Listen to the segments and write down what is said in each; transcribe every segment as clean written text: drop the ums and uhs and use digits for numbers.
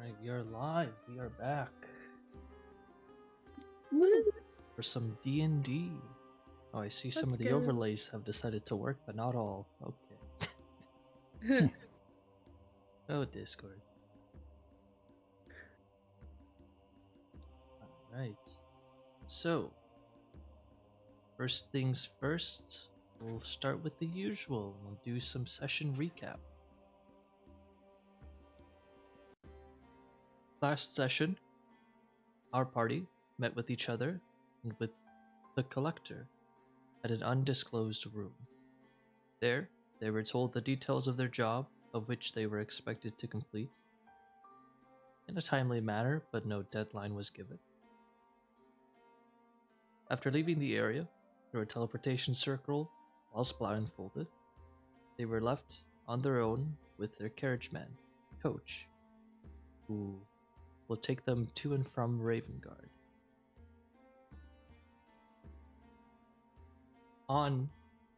Alright, we are live. We are back Woo! for some D&D. Oh, I see some Let's of the go. overlays have decided to work, but not all. Okay. Oh, Discord. Alright. So, first things first, we'll start with the usual. We'll do some session recap. Last session, our party met with each other and with the Collector at an undisclosed room. There, they were told the details of their job, of which they were expected to complete in a timely manner, but no deadline was given. After leaving the area through a teleportation circle whilst blindfolded, they were left on their own with their carriage man, Coach, who will take them to and from Ravengarde. On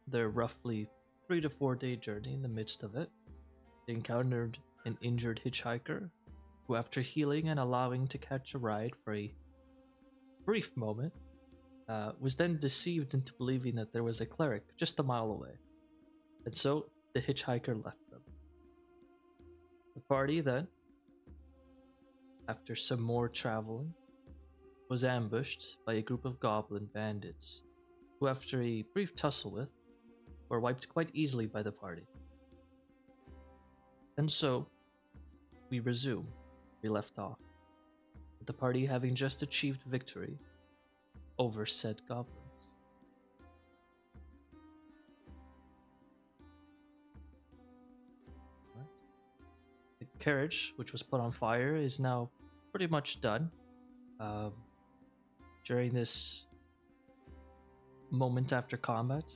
their roughly 3 to 4 day journey, in the midst of it, they encountered an injured hitchhiker who, after healing and allowing to catch a ride for a brief moment, was then deceived into believing that there was a cleric just a mile away. And so the hitchhiker left them. The party then, after some more traveling, was ambushed by a group of goblin bandits, who, after a brief tussle with, were wiped quite easily by the party. And so, we resume. We left off, with the party having just achieved victory over said goblins. Right. The carriage, which was put on fire, is now pretty much done. During this moment after combat,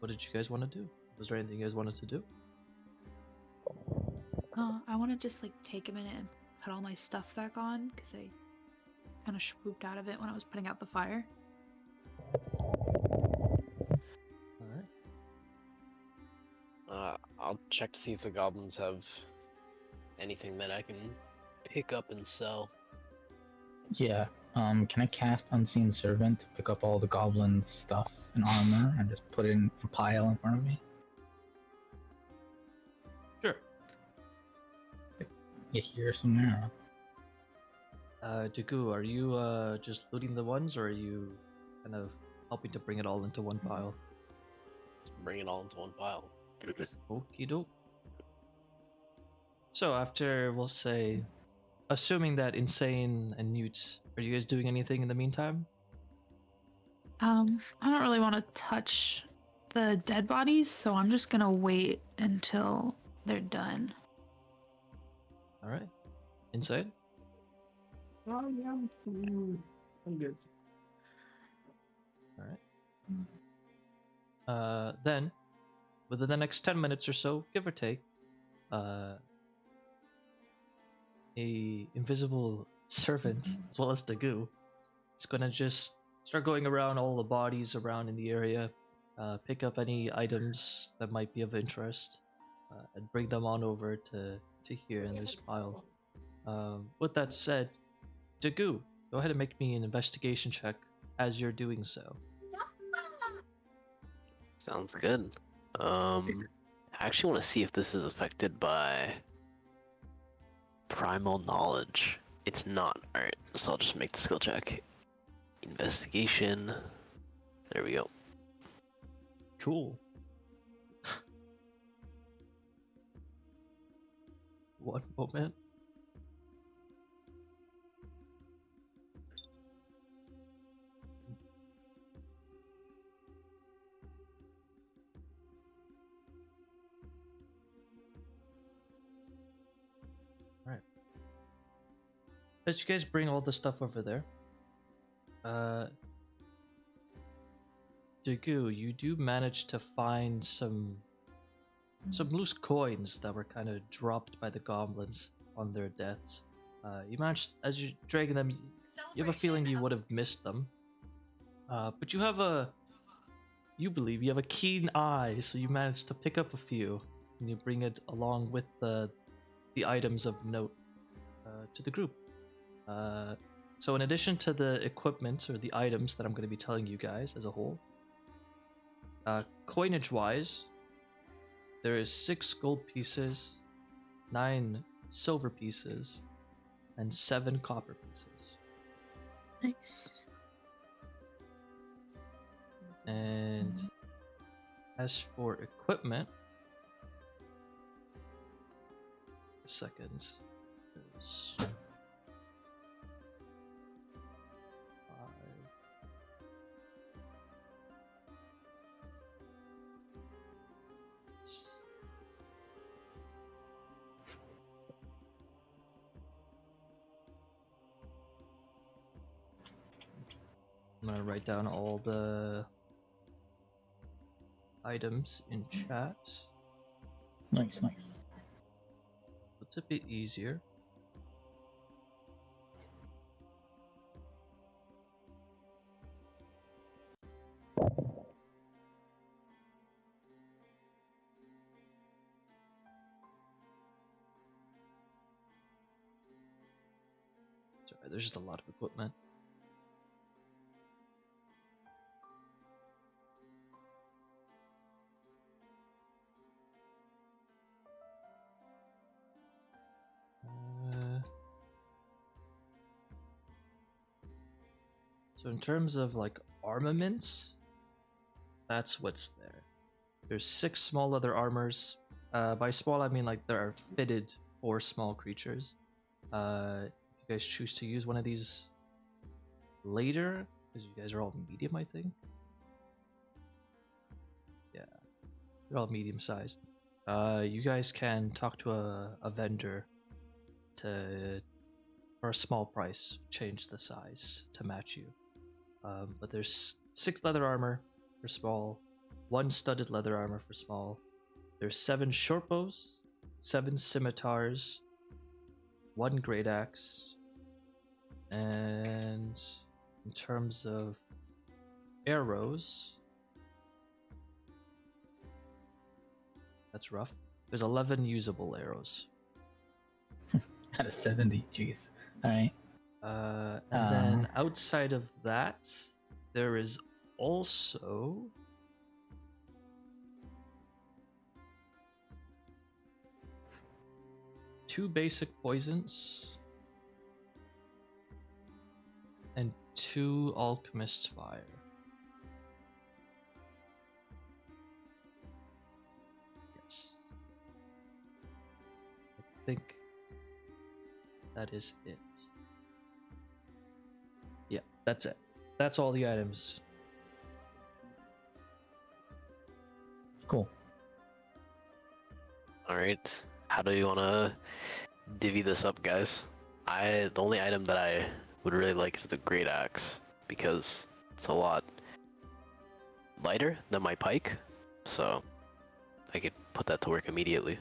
what did you guys want to do? Was there anything you guys wanted to do? I want to just take a minute and put all my stuff back on because I kind of swooped out of it when I was putting out the fire. Alright. I'll check to see if the goblins have anything that I can pick up and sell. Yeah, can I cast Unseen Servant to pick up all the goblins' stuff and armor and just put it in a pile in front of me? Sure. You hear somewhere? DaGoo, are you just looting the ones, or are you kind of helping to bring it all into one pile? Bring it all into one pile. Okie doke. So after, we'll say, assuming that Insane and Newt, are you guys doing anything in the meantime? I don't really want to touch the dead bodies, so I'm just gonna wait until they're done. Alright. Insane? Yeah, I'm good. Alright. Then, within the next 10 minutes or so, give or take, a invisible servant, as well as DaGoo, is gonna just start going around all the bodies around in the area, pick up any items that might be of interest, and bring them on over to here in this pile. With that said, DaGoo, go ahead and make me an investigation check as you're doing so. Sounds good. I actually want to see if this is affected by primal knowledge. It's not. Alright, so I'll just make the skill check. Investigation. There we go. Cool. One moment. Alright. As you guys bring all the stuff over there, DaGoo, you do manage to find some loose coins that were kind of dropped by the goblins on their deaths. You managed, as you're dragging them, you have a feeling you would have missed them. But you believe you have a keen eye, so you managed to pick up a few, and you bring it along with the items of note. to the group. So in addition to the equipment or the items that I'm going to be telling you guys as a whole, coinage-wise, there is 6 gold pieces, 9 silver pieces, and 7 copper pieces. Nice. And as for equipment, seconds. There's 5. I'm gonna write down all the items in chat. Nice, nice. It's a bit easier. Sorry, there's just a lot of equipment. So in terms of like armaments, that's what's there. There's 6 small leather armors. By small I mean like there are fitted for small creatures. If you guys choose to use one of these later, because you guys are all medium, I think. Yeah, they're all medium sized. You guys can talk to a vendor to, for a small price, change the size to match you. But there's 6 leather armor for small, 1 studded leather armor for small. There's 7 short bows, 7 scimitars, 1 great axe, and in terms of arrows, that's rough. There's 11 usable arrows. Out of 70, jeez. Alright. And then outside of that, there is also two basic poisons and 2 alchemist's fire. Yes. I think that is it. Yeah, that's it. That's all the items. Cool. Alright, how do you want to divvy this up, guys? The only item that I would really like is the great axe, because it's a lot lighter than my pike, so I could put that to work immediately.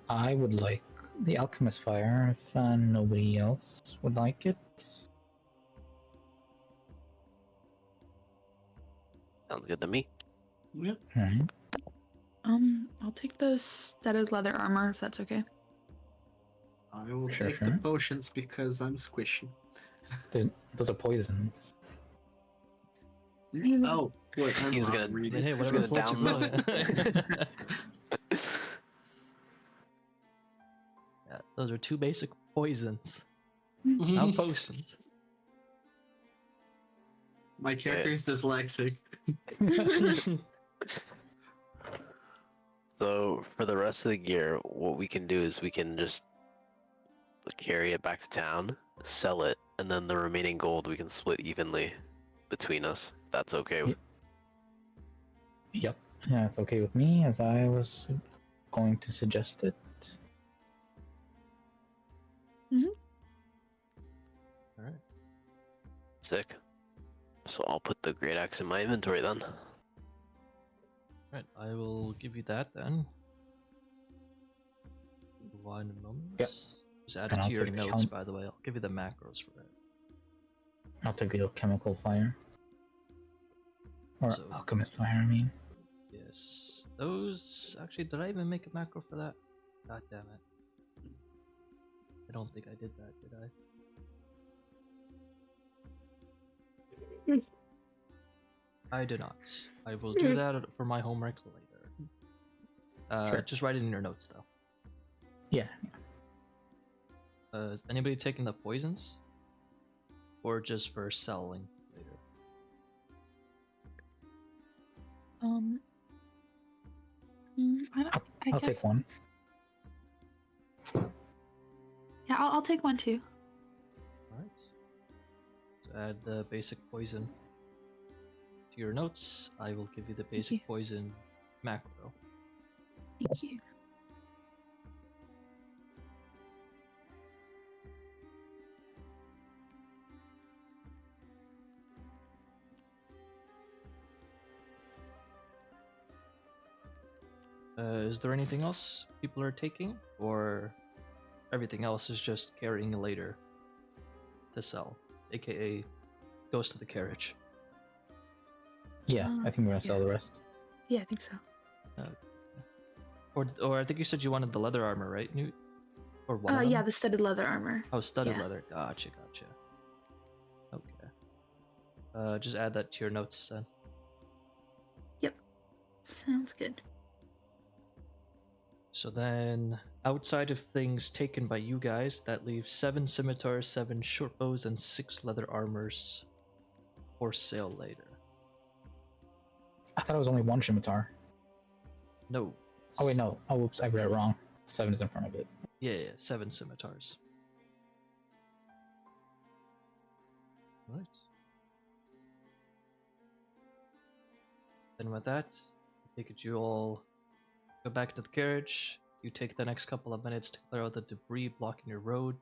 I would like the alchemist fire if nobody else would like it. Sounds good to me. Yeah. Alright. I'll take the studded leather armor if that's okay. I will Sure, take the sure. potions because I'm squishy. Those are poisons. Oh, wait, I'm He's wrong. gonna- Reading. Hey, He's whatever gonna floats your down boat. Yeah, those are 2 basic poisons, not potions. My character is dyslexic. So for the rest of the gear, what we can do is we can just carry it back to town, sell it, and then the remaining gold we can split evenly between us. If that's okay. Yep. Yep. Yeah, it's okay with me, as I was going to suggest it. Alright. Sick. So I'll put the great axe in my inventory then. Right, I will give you that then. 1 moment. Yep. Just add And it I'll to your take the notes, count. by the way. I'll give you the macros for it. I'll take the alchemical fire. Or So- alchemist fire, I mean. Yes. Those... Actually, did I even make a macro for that? God damn it. I don't think I did that, did I? I do not. I will do that for my homework later. Sure. Just write it in your notes, though. Yeah. Is anybody taking the poisons? Or just for selling later? guess. I'll take one. Yeah, I'll take one too. Alright. So add the basic poison to your notes. I will give you the basic you. poison macro. Thank you. Is there anything else people are taking? Or everything else is just carrying later to sell? AKA goes to the carriage. Yeah, I think we're gonna sell the rest. Yeah, I think so. Or I think you said you wanted the leather armor, right, Newt? Or one of them? Yeah, the studded leather armor. Oh, studded Yeah. leather. Gotcha. Okay. Just add that to your notes then. Sounds good. So then, outside of things taken by you guys, that leaves 7 scimitars, 7 short bows, and 6 leather armors for sale later. I thought it was only one scimitar. No. Oh wait, no. Oh, whoops, I read it wrong. 7 is in front of it. Yeah, 7 scimitars. Right. And with that, I take it you all go back into the carriage. You take the next couple of minutes to clear out the debris blocking your road,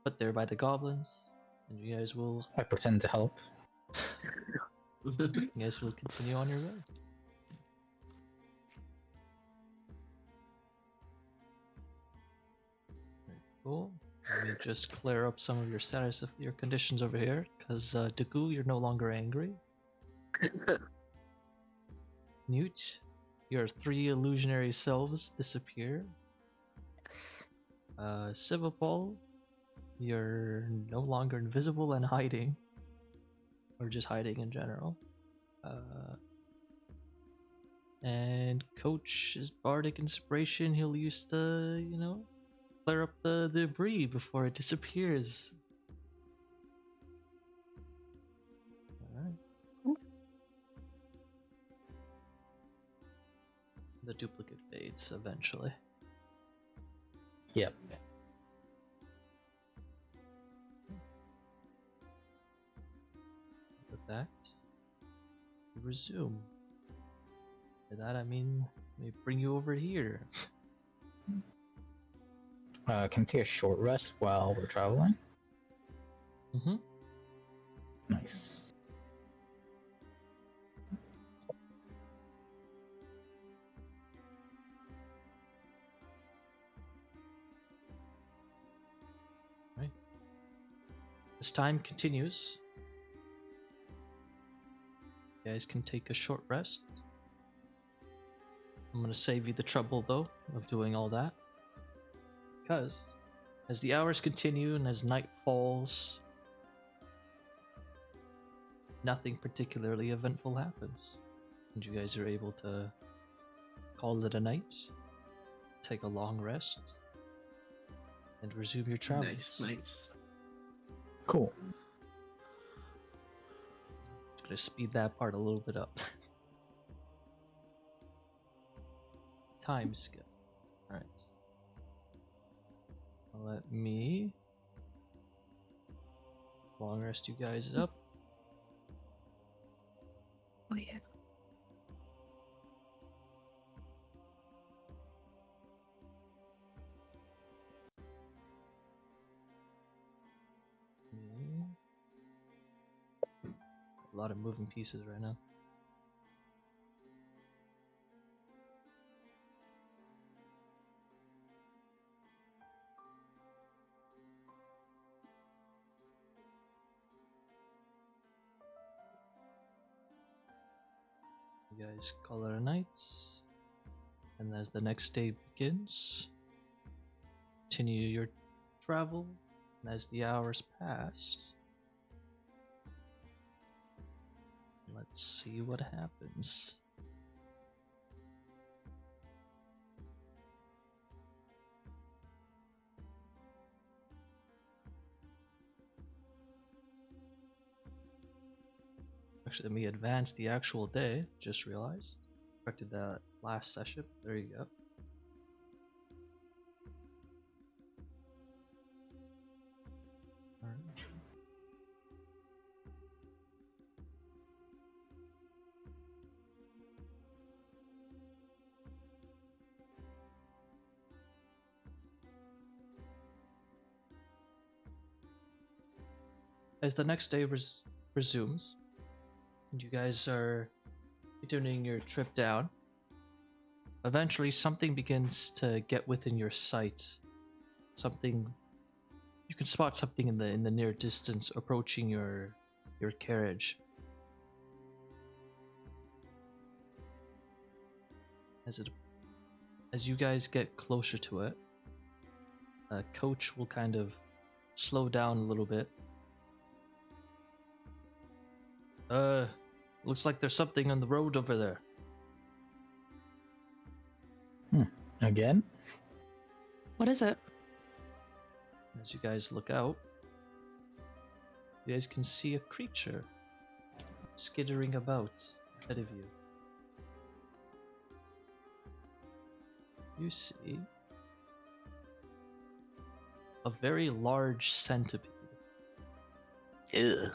put there by the goblins, and you guys will I pretend to help. continue on your way. Very cool. Let me just clear up some of your status of your conditions over here, because DaGoo, you're no longer angry. Newt, your 3 illusionary selves disappear. Yes. Svipall, you're no longer invisible and hiding. Or just hiding in general. And Coach's bardic inspiration he'll use to, clear up the debris before it disappears. Alright. The duplicate fades eventually. Yep. With that, we resume. By that I mean, let me bring you over here. Can I take a short rest while we're traveling? Mm-hmm. Nice. Right. As time continues, you guys can take a short rest. I'm gonna save you the trouble, though, of doing all that. Because, as the hours continue and as night falls, nothing particularly eventful happens. And you guys are able to call it a night, take a long rest, and resume your travels. Nice. Cool. Just gonna speed that part a little bit up. Time skip. Alright. Let me long rest you guys up. Oh yeah. A lot of moving pieces right now. You guys call it a night, and as the next day begins, continue your travel, and as the hours passed, let's see what happens. Actually, let me advance the actual day. Just realized. Corrected that last session. There you go. Alright. As the next day resumes, and you guys are continuing your trip down, eventually something begins to get within your sight. Something you can spot something in the near distance approaching your carriage. As you guys get closer to it, Coach will kind of slow down a little bit. Looks like there's something on the road over there. Again? What is it? As you guys look out, you guys can see a creature skittering about ahead of you. You see a very large centipede. Ew.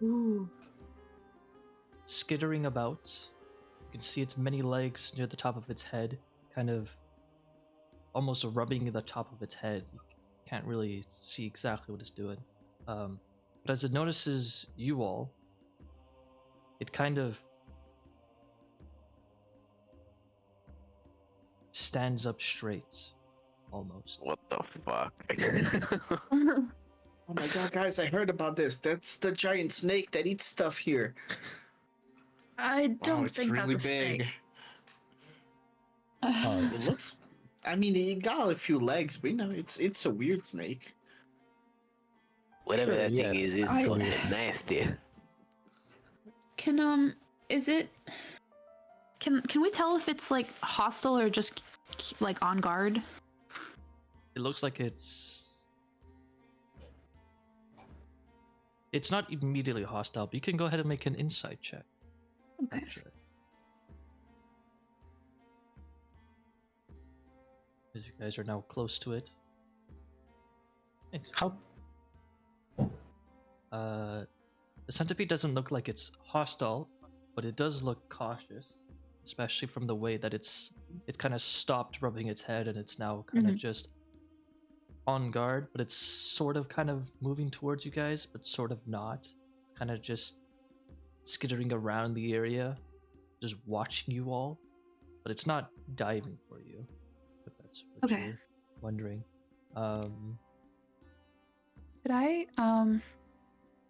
Ooh. Skittering about. You can see its many legs near the top of its head, kind of almost rubbing the top of its head. You can't really see exactly what it's doing. But as it notices you all, it kind of stands up straight, almost. What the fuck? Oh my god, guys, I heard about this. That's the giant snake that eats stuff here. I Wow, don't it's think really that's a big. snake. Oh, It looks. I mean, it got a few legs, but you know, it's a weird snake. Whatever Sure, that thing yes. is, it's I- fucking nasty. Is it? Can we tell if it's like hostile or just like on guard? It looks like it's not immediately hostile, but you can go ahead and make an insight check. Okay. Actually. As you guys are now close to it. how? The centipede doesn't look like it's hostile, but it does look cautious, especially from the way that it kind of stopped rubbing its head and it's now kind of just on guard, but it's sort of kind of moving towards you guys, but sort of not. Kind of just skittering around the area, just watching you all, but it's not diving for you. If that's what Okay. you're wondering. Could I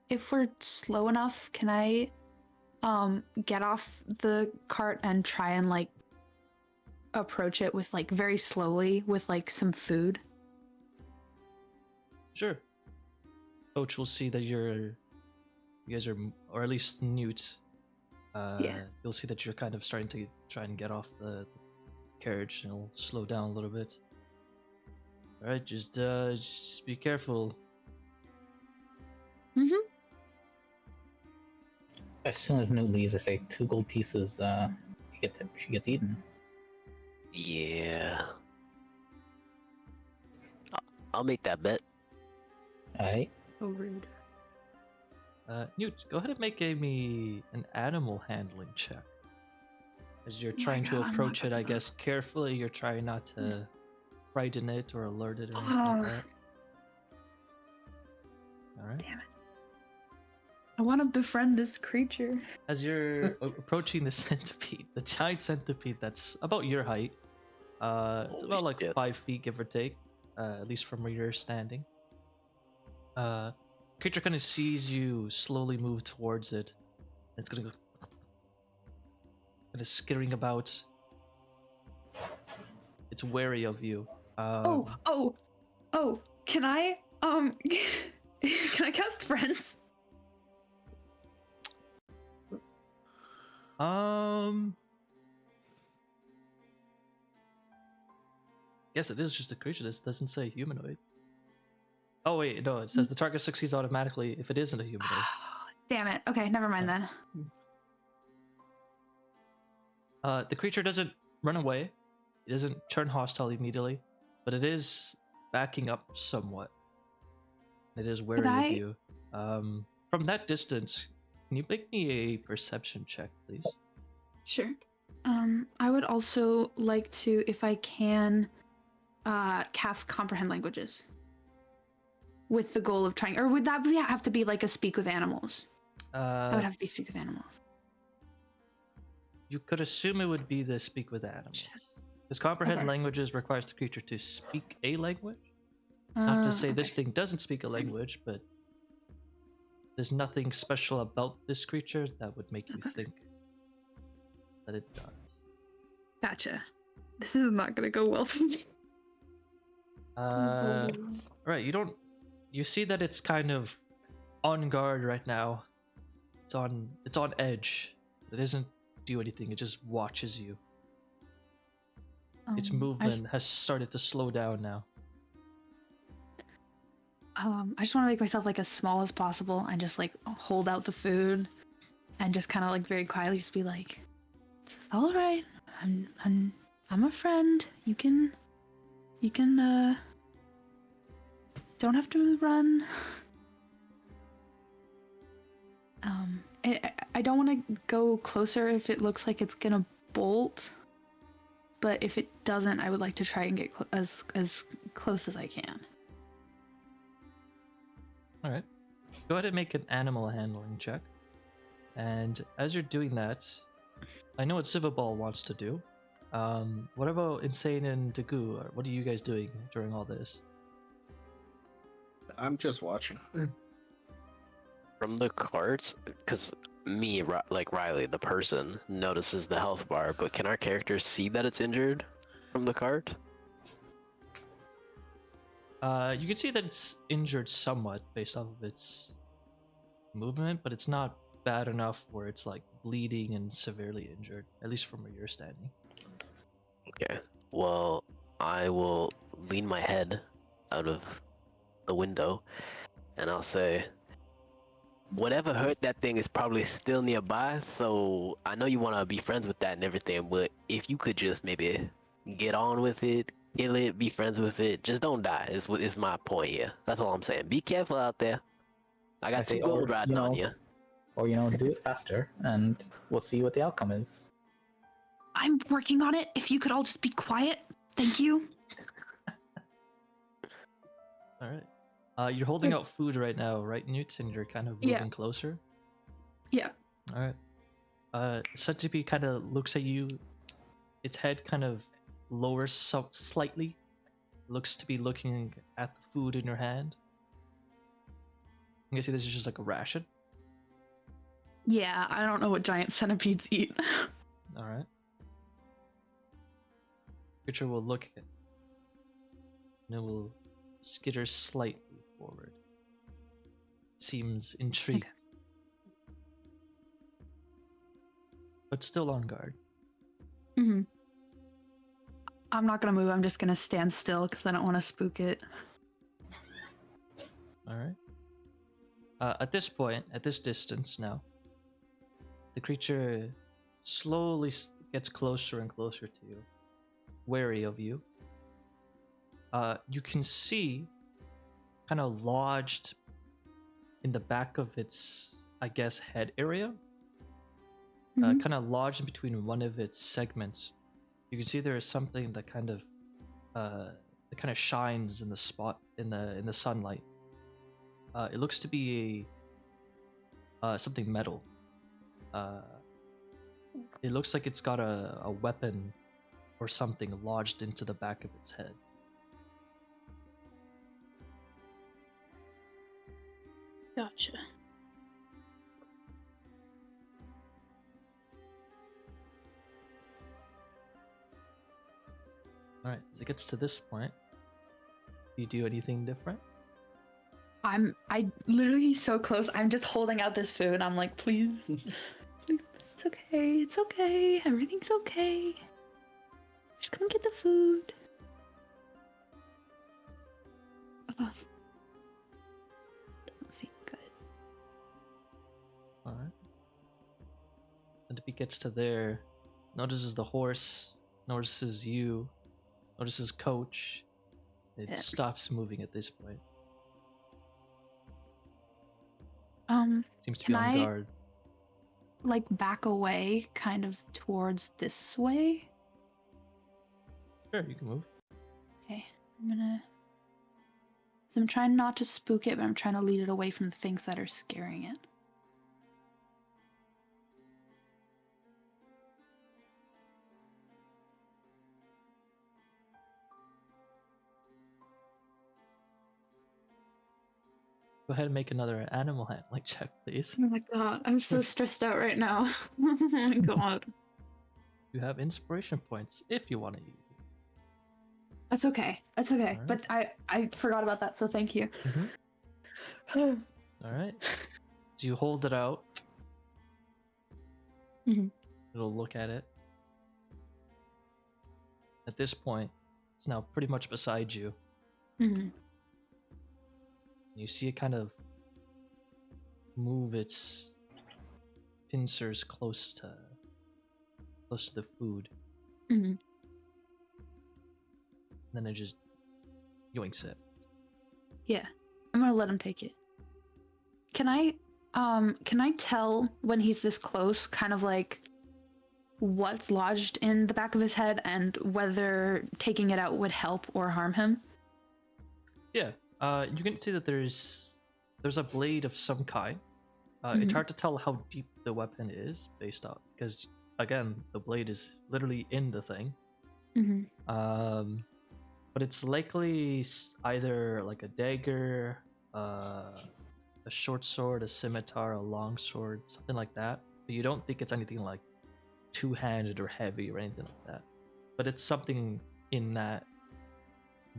if we're slow enough, can I get off the cart and try and like approach it with like very slowly with like some food? Sure. Coach will see that you guys are, or at least Newt. You'll see that you're kind of starting to try and get off the carriage, and it'll slow down a little bit. All right, just be careful. Mm-hmm. As soon as Newt leaves, I say 2 gold pieces. She gets eaten. Yeah. I'll make that bet. Alright. So rude. Newt, go ahead and make an animal handling check. As you're Oh my trying God, to I'm not approach it, good I guess carefully. You're trying not to frighten it or alert it or anything Ah. like that. All right. Damn it. I want to befriend this creature. As you're approaching the centipede, the giant centipede that's about your height, it's Holy about like shit. 5 feet, give or take, at least from where you're standing. Creature kind of sees you slowly move towards it. It's gonna go kind of skittering about. It's wary of you. Oh, Oh, can I can I cast friends? Yes, it is just a creature. This doesn't say humanoid. Oh wait, no, it says the target succeeds automatically if it isn't a humanoid. Damn it. Okay, never mind then. The creature doesn't run away. It doesn't turn hostile immediately, but it is backing up somewhat. It is wary of you. From that distance, can you make me a perception check, please? Sure. I would also like to, if I can, cast comprehend languages. With the goal of trying, or would that have to be like a speak with animals? That would have to be speak with animals. You could assume it would be the speak with animals. Because comprehend languages requires the creature to speak a language. Not to say this thing doesn't speak a language, but there's nothing special about this creature that would make you think that it does. Gotcha. This is not gonna go well for me. Right, you see that it's kind of on guard right now. It's on edge. It doesn't do anything, it just watches you. Its movement has started to slow down now. I just want to make myself like as small as possible and just like hold out the food and just kind of like very quietly just be like, "It's all right. I'm a friend. You can don't have to run." I don't want to go closer if it looks like it's gonna bolt, but if it doesn't, I would like to try and get as close as I can. All right. Go ahead and make an animal handling check. And as you're doing that, I know what Svipall wants to do. What about Insane and DaGoo? What are you guys doing during all this? I'm just watching. From the carts, because me, like Riley, the person, notices the health bar, but can our characters see that it's injured from the cart? You can see that it's injured somewhat based off of its movement, but it's not bad enough where it's like bleeding and severely injured, at least from where you're standing. Okay, well, I will lean my head out of the window and I'll say, whatever hurt that thing is probably still nearby, so I know you want to be friends with that and everything, but if you could just maybe get on with it, kill it, be friends with it, just don't die is my point here. That's all I'm saying. Be careful out there. I got two gold riding on you. Or, do it faster, and we'll see what the outcome is. I'm working on it. If you could all just be quiet. Thank you. All right. You're holding out food right now, right, Newt? And you're kind of moving closer? Yeah. All right. Satipi kind of looks at you. Its head kind of lowers slightly. Looks to be looking at the food in your hand. You can see this is just like a ration. Yeah, I don't know what giant centipedes eat. All right. Creature will look at it. And it will skitter slightly forward. Seems intrigued. Okay. But still on guard. Mm-hmm. I'm not gonna move, I'm just gonna stand still because I don't want to spook it. Alright. At this point, at this distance now, the creature slowly gets closer and closer to you, wary of you. You can see, kind of lodged in the back of its, I guess, head area, kind of lodged in between one of its segments. You can see there is something that kind of shines in the spot in the sunlight. It looks to be something metal. It looks like it's got a weapon or something lodged into the back of its head. Gotcha. Alright, as it gets to this point, you do anything different? I literally so close. I'm just holding out this food. I'm like, please, it's okay. It's okay. Everything's okay. Just come get the food. Oh, doesn't seem good. Alright. And if he gets to there, notices the horse, notices you, notices Coach. It Yeah. stops moving at this point. Seems to be Can on I- guard. Like back away, kind of towards this way. Sure, you can move. Okay, I'm gonna. So I'm trying not to spook it, but I'm trying to lead it away from the things that are scaring it. Go ahead and make another animal handling check, please. Oh my god, I'm so stressed out right now. Oh my god. You have inspiration points if you want to use it. That's okay. That's okay. Alright. But I forgot about that, so thank you. Alright. So you hold it out. Mhm. It'll look at it. At this point, it's now pretty much beside you. Mhm. You see it kind of move its pincers close to the food. Mhm. Then it just yoinks it. Yeah, I'm gonna let him take it. Can I tell when he's this close, kind of like what's lodged in the back of his head and whether taking it out would help or harm him? Yeah. You can see that there's a blade of some kind. It's Mhm. hard to tell how deep the weapon is based on, because again, the blade is literally in the thing. Mm-hmm. But it's likely either like a dagger, a short sword, a scimitar, a long sword, something like that. But you don't think it's anything like two-handed or heavy or anything like that. But it's something in that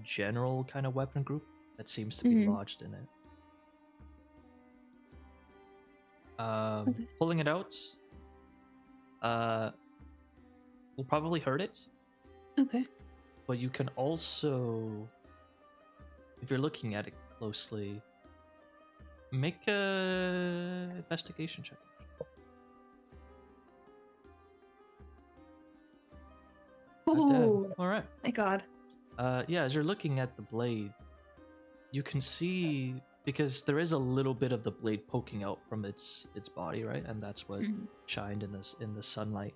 general kind of weapon group that seems to be Mhm. lodged in it. Okay. Pulling it out will probably hurt it, Okay. but you can also, if you're looking at it closely, make a investigation check. Oh, All right. thank God. Yeah, as you're looking at the blade, you can see, because there is a little bit of the blade poking out from its body, right? And that's what Mhm. shined in the sunlight.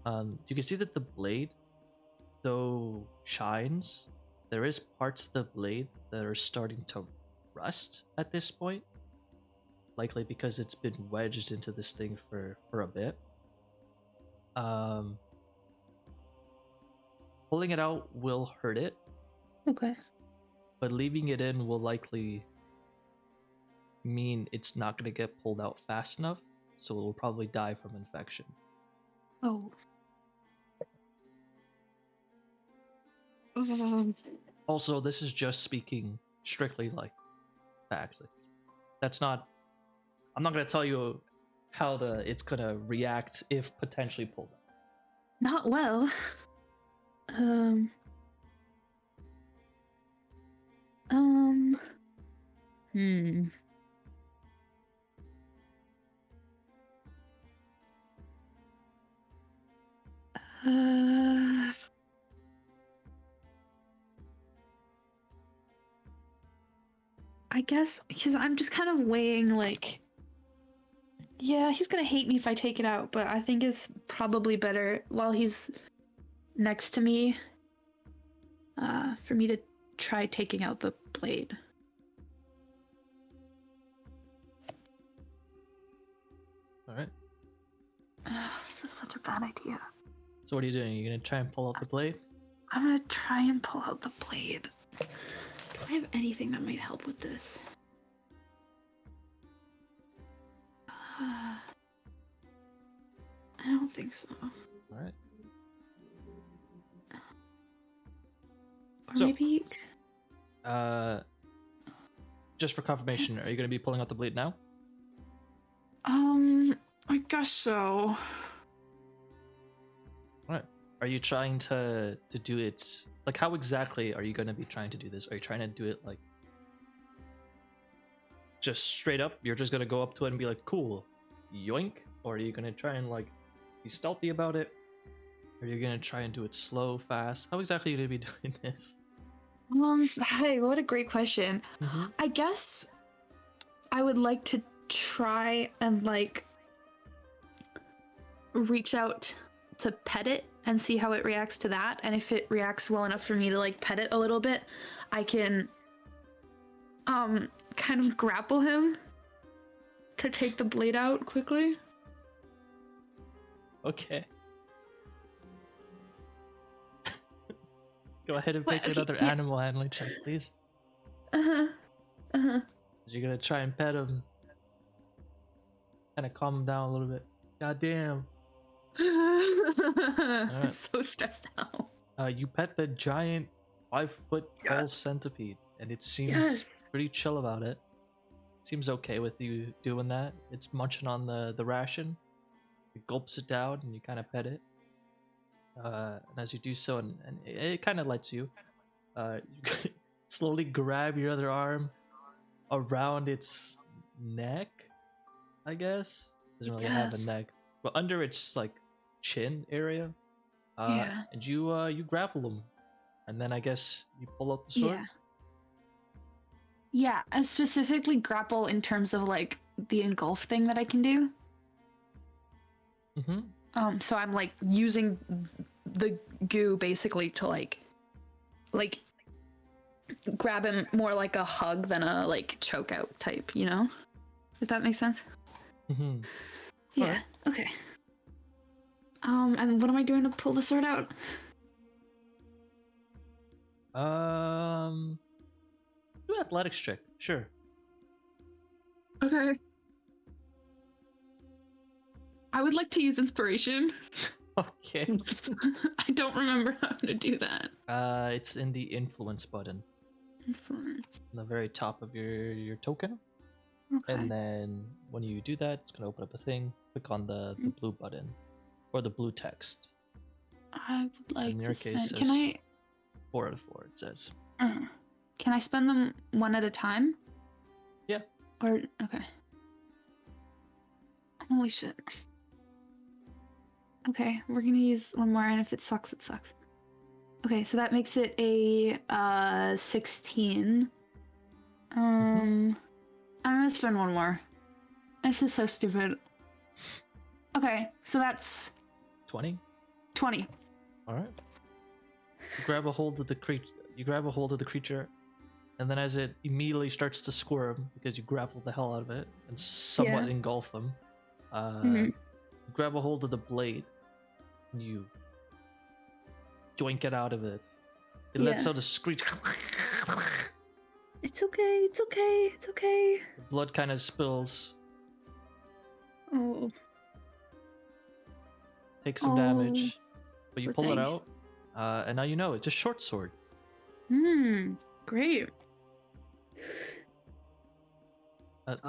You can see that the blade, though shines, there is parts of the blade that are starting to rust at this point. Likely because it's been wedged into this thing for a bit. Pulling it out will hurt it, Okay. but leaving it in will likely mean it's not going to get pulled out fast enough, so it will probably die from infection. Oh. Also, this is just speaking strictly like facts. Like, that's not. I'm not going to tell you how it's going to react if potentially pulled out. Not well. Hmm. I guess because I'm just kind of weighing like, yeah, he's gonna hate me if I take it out, but I think it's probably better while he's next to me, for me to try taking out the blade. All right. This is such a bad idea. So what are you doing? You're going to try and pull out the blade? I'm gonna try and pull out the blade. Do I have anything that might help with this? I don't think so. All right. Or So- maybe. Just for confirmation, are you gonna be pulling out the blade now? I guess so. Alright. Are you trying to do it like how exactly are you gonna be trying to do this? Are you trying to do it like just straight up? You're just gonna go up to it and be like, cool, yoink? Or are you gonna try and like be stealthy about it? Or are you gonna try and do it slow, fast? How exactly are you gonna be doing this? Hey, what a great question. I guess I would like to try and like reach out to pet it and see how it reacts to that. And if it reacts well enough for me to like pet it a little bit, I can kind of grapple him to take the blade out quickly. Okay. Go ahead and Wait, make okay, another yeah. animal handling check, please. You're gonna try and pet him. Kind of calm him down a little bit. God damn. I'm so stressed out. You pet the giant 5-foot tall centipede, and it seems pretty chill about it. Seems okay with you doing that. It's munching on the ration. It gulps it down, and you kind of pet it. And as you do so, and it kind of lets you, you slowly grab your other arm around its neck, I guess. Doesn't really have a neck, but under its like chin area. And you grapple him, and then I guess you pull out the sword. Yeah, and specifically grapple in terms of like the engulf thing that I can do. So I'm like using the goo basically to like grab him more like a hug than a like choke out type, you know? If that makes sense. Yeah. Alright. Okay. And what am I doing to pull the sword out? Do athletics check, sure. Okay. I would like to use inspiration. Okay. I don't remember how to do that. It's in the influence button, Influence. on the very top of your token. Okay. And then when you do that, it's gonna open up a thing. Click on the blue button, or the blue text. I would like In to your case, spend... Can I... 4 out of 4, it says. Can I spend them one at a time? Yeah. Or... Okay. Holy shit. Okay, we're gonna use one more, and if it sucks, it sucks. Okay, so that makes it a 16. I'm gonna spend one more. This is so stupid. Okay, so that's 20. 20. All right. You grab a hold of the creature, and then as it immediately starts to squirm because you grapple the hell out of it and somewhat engulf them, you grab a hold of the blade. And you doink it out of it. It lets out a screech. It's okay. It's okay. It's okay. The blood kind of spills. Oh. Takes some damage, but you poor pull it thing. out, and now you know it's a short sword. Great.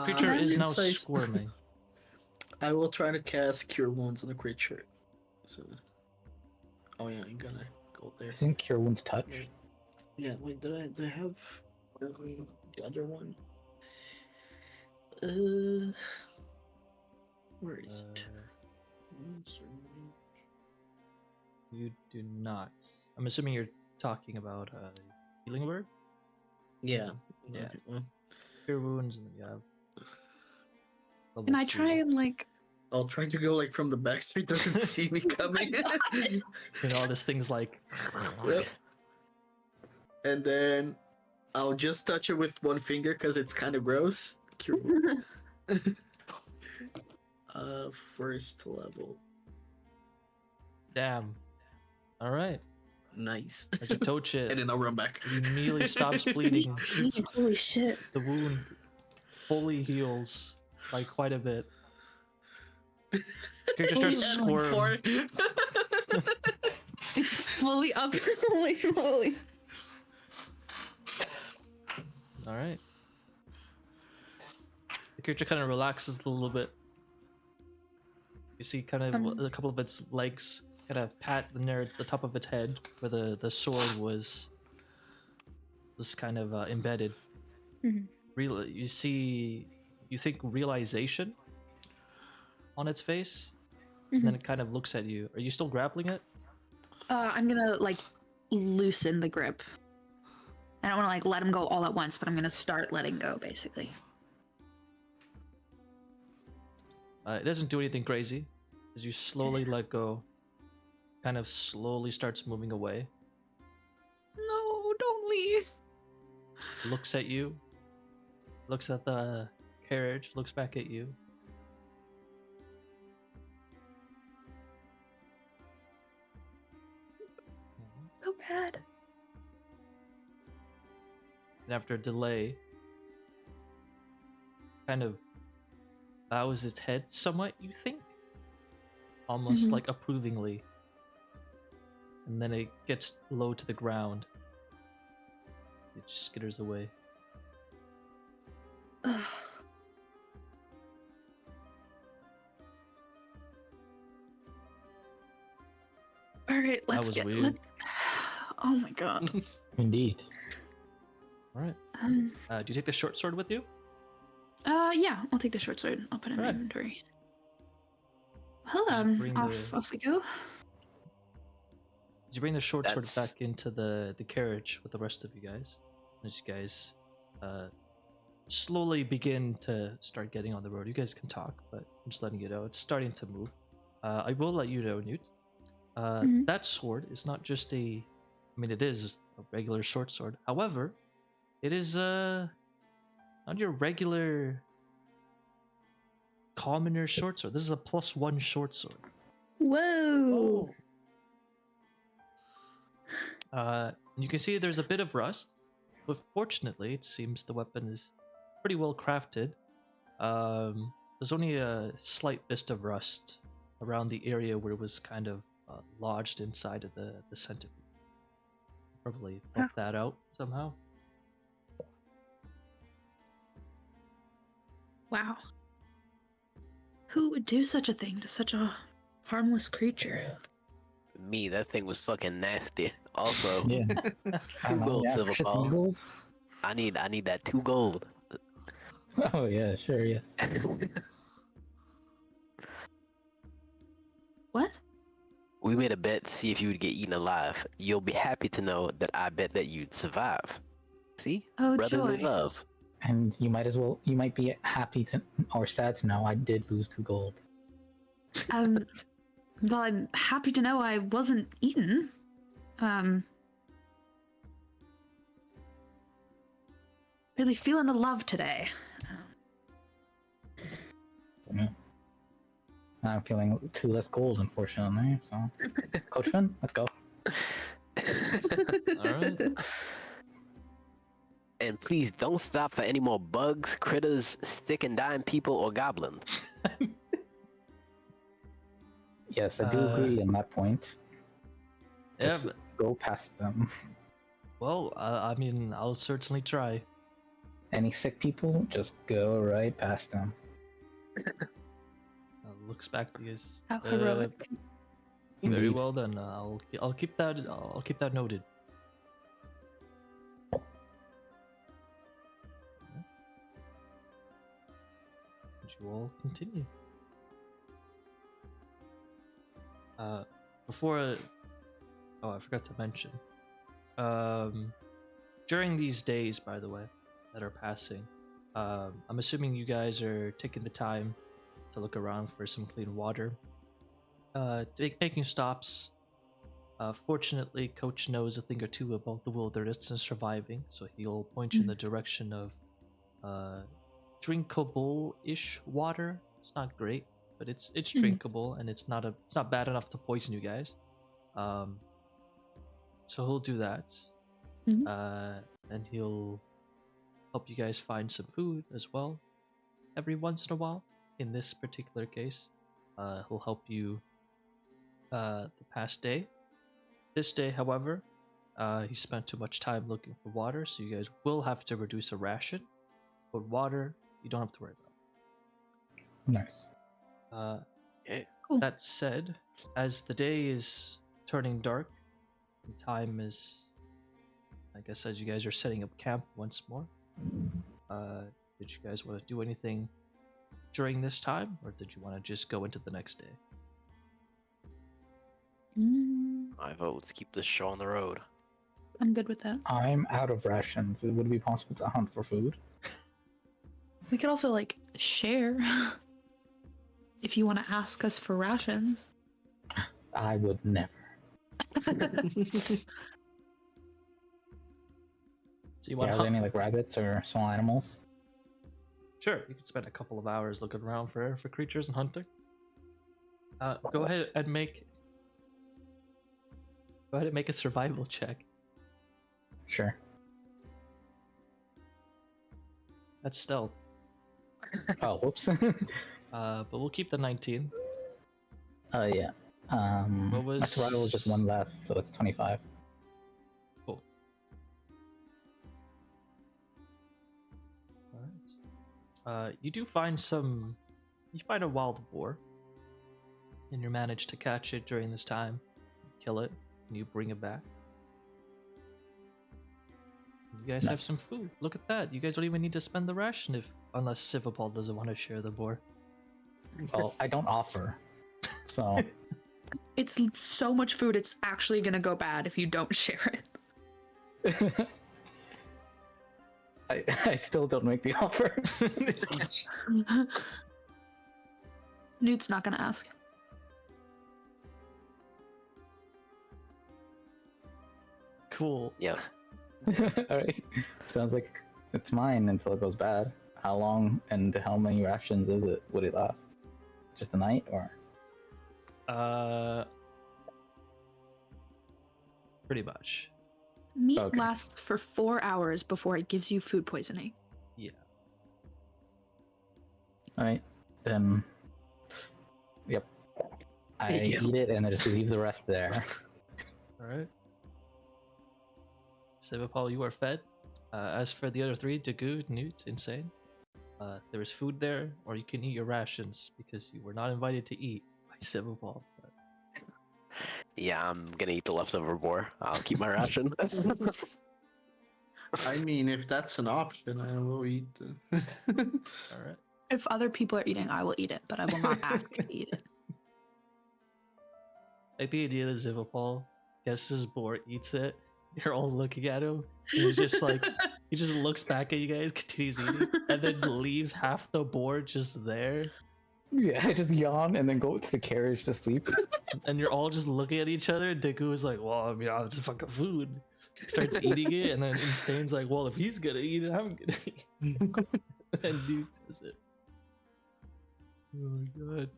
Creature is now since I- squirming. I will try to cast Cure Wounds on the creature. So, oh yeah, I'm gonna go there. Isn't Cure Wounds touch? Yeah, wait, do I have the other one? Where is it? You do not. I'm assuming you're talking about healing word. Yeah. Yeah. Well, Cure wounds, and then you have. level Can I 2. try and like... I'll try to go like from the back so he doesn't see me coming. You know, this thing's like. Yep. And then I'll just touch it with one finger because it's kind of gross. Cure Wounds. First level. Damn. All right. Nice. As you touch it, And then I'll run back. it immediately stops bleeding. Holy shit. The wound fully heals by quite a bit. Creature starts squirming. It's fully up. Holy moly. All right. The creature kind of relaxes a little bit. You see kind of a couple of its legs kind of pat near the top of its head where the sword was kind of embedded. You think realization on its face, and then it kind of looks at you. Are you still grappling it? I'm gonna like loosen the grip. I don't want to like let him go all at once, but I'm gonna start letting go, basically. It doesn't do anything crazy. As you slowly let go, kind of slowly starts moving away. No, don't leave. Looks at you. Looks at the carriage. Looks back at you. So bad. And after a delay, kind of bows its head somewhat, you think? Almost like approvingly. And then it gets low to the ground. It just skitters away. Alright, let's was get weird. let's Oh my god. Indeed. Alright. Do you take the short sword with you? Yeah, I'll take the short sword. I'll put it in my Alright. inventory. Well, Just bring off we go. As you bring the short sword That's- back into the carriage with the rest of you guys, as you guys slowly begin to start getting on the road. You guys can talk, but I'm just letting you know it's starting to move. I will let you know, Newt. That sword is not just a... I mean, it is a regular short sword. However, it is not your regular commoner short sword. This is a +1 short sword. Whoa. You can see there's a bit of rust, but fortunately, it seems the weapon is pretty well crafted. There's only a slight bit of rust around the area where it was kind of lodged inside of the centipede. Probably buff that out somehow. Wow. Who would do such a thing to such a harmless creature? Me, that thing was fucking nasty. Also, Yeah. Two gold, yeah, silver shit, ball. eagles. I need that 2 gold. Oh yeah, sure, yes. What? We made a bet to see if you would get eaten alive. You'll be happy to know that I bet that you'd survive. See? Oh, Brotherly joy. love. And you might be happy to or sad to know I did lose 2 gold. Well, I'm happy to know I wasn't eaten. Really feeling the love today. Yeah. I'm feeling 2 less gold, unfortunately. So, Coachman, let's go. Alright. And please don't stop for any more bugs, critters, stick and dime people, or goblins. Yes, I do agree on that point. Yeah, Just but, go past them. well, I mean, I'll certainly try. Any sick people, just go right past them. Looks back to you guys. How heroic. Very Indeed. well done. I'll keep that noted. And you all continue. Before, I forgot to mention. During these days, by the way, that are passing, I'm assuming you guys are taking the time to look around for some clean water. Making stops. Fortunately, Coach knows a thing or two about the wilderness and surviving, so he'll point you in the direction of drinkable-ish water. It's not great, but it's drinkable, and it's not bad enough to poison you guys. So he'll do that, and he'll help you guys find some food as well. Every once in a while, in this particular case, he'll help you the past day. This day, however, He spent too much time looking for water, so you guys will have to reduce a ration. But water, you don't have to worry Nice. about. Yeah. Cool. That said, as the day is turning dark, and time is, I guess, as you guys are setting up camp once more, did you guys want to do anything during this time, or did you want to just go into the next day? I vote let's keep this show on the road. I'm good with that. I'm out of rations. Would it be possible to hunt for food? We could also like share if you want to ask us for rations. I would never. So you want Are to there any like rabbits or small animals? Sure, you can spend a couple of hours looking around for creatures and hunting. Go ahead and make a survival check. Sure. That's stealth. Oh, whoops. But we'll keep the 19. Yeah. What My was- survival is just one less, so it's 25. Cool. Alright. You do find you find a wild boar. And you manage to catch it during this time. Kill it, and you bring it back. You guys have some Nice. food. Look at that. You guys don't even need to spend the ration unless Svipall doesn't want to share the boar. Well, I don't offer. So, It's so much food, it's actually gonna go bad if you don't share it. I still don't make the offer. Newt's not gonna ask. Cool. Yeah. Alright. Sounds like it's mine until it goes bad. How long and how many rations is it? Would it last? Just a night or? Pretty much. Meat Okay. lasts for 4 hours before it gives you food poisoning. Yeah. Alright. Then. Yep. I Yep. eat it and I just leave the rest there. Alright. Svipall, you are fed. As for the other three, DaGoo, Newt, Insane, there is food there, or you can eat your rations because you were not invited to eat by Svipall. But Yeah, I'm gonna eat the leftover boar. I'll keep my ration. I mean, if that's an option, I will eat. alright. If other people are eating, I will eat it, but I will not ask to eat it. Like the idea that Svipall gets his boar, eats it, you're all looking at him, and he's just like, he just looks back at you guys, continues eating, and then leaves half the board just there. Yeah, I just yawn and then go to the carriage to sleep. And you're all just looking at each other, and Deku is like, well, I mean, it's fucking food. Starts eating it, and then Insane's like, well, if he's gonna eat it, I'm gonna eat it. And Newt does it. Oh my god.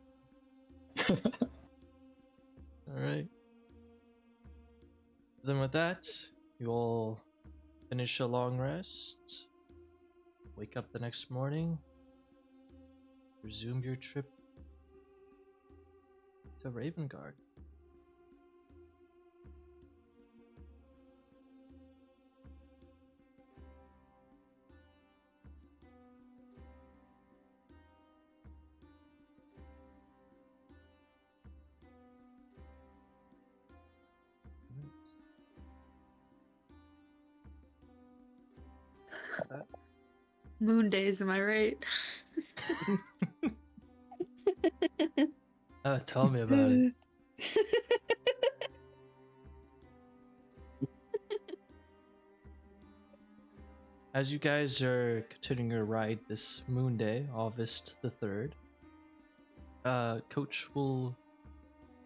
Alright. Then with that, you all finish a long rest, wake up the next morning, resume your trip to Ravengarde. Moon days, am I right? Tell me about it. As you guys are continuing your ride this moon day, August the 3rd, Coach will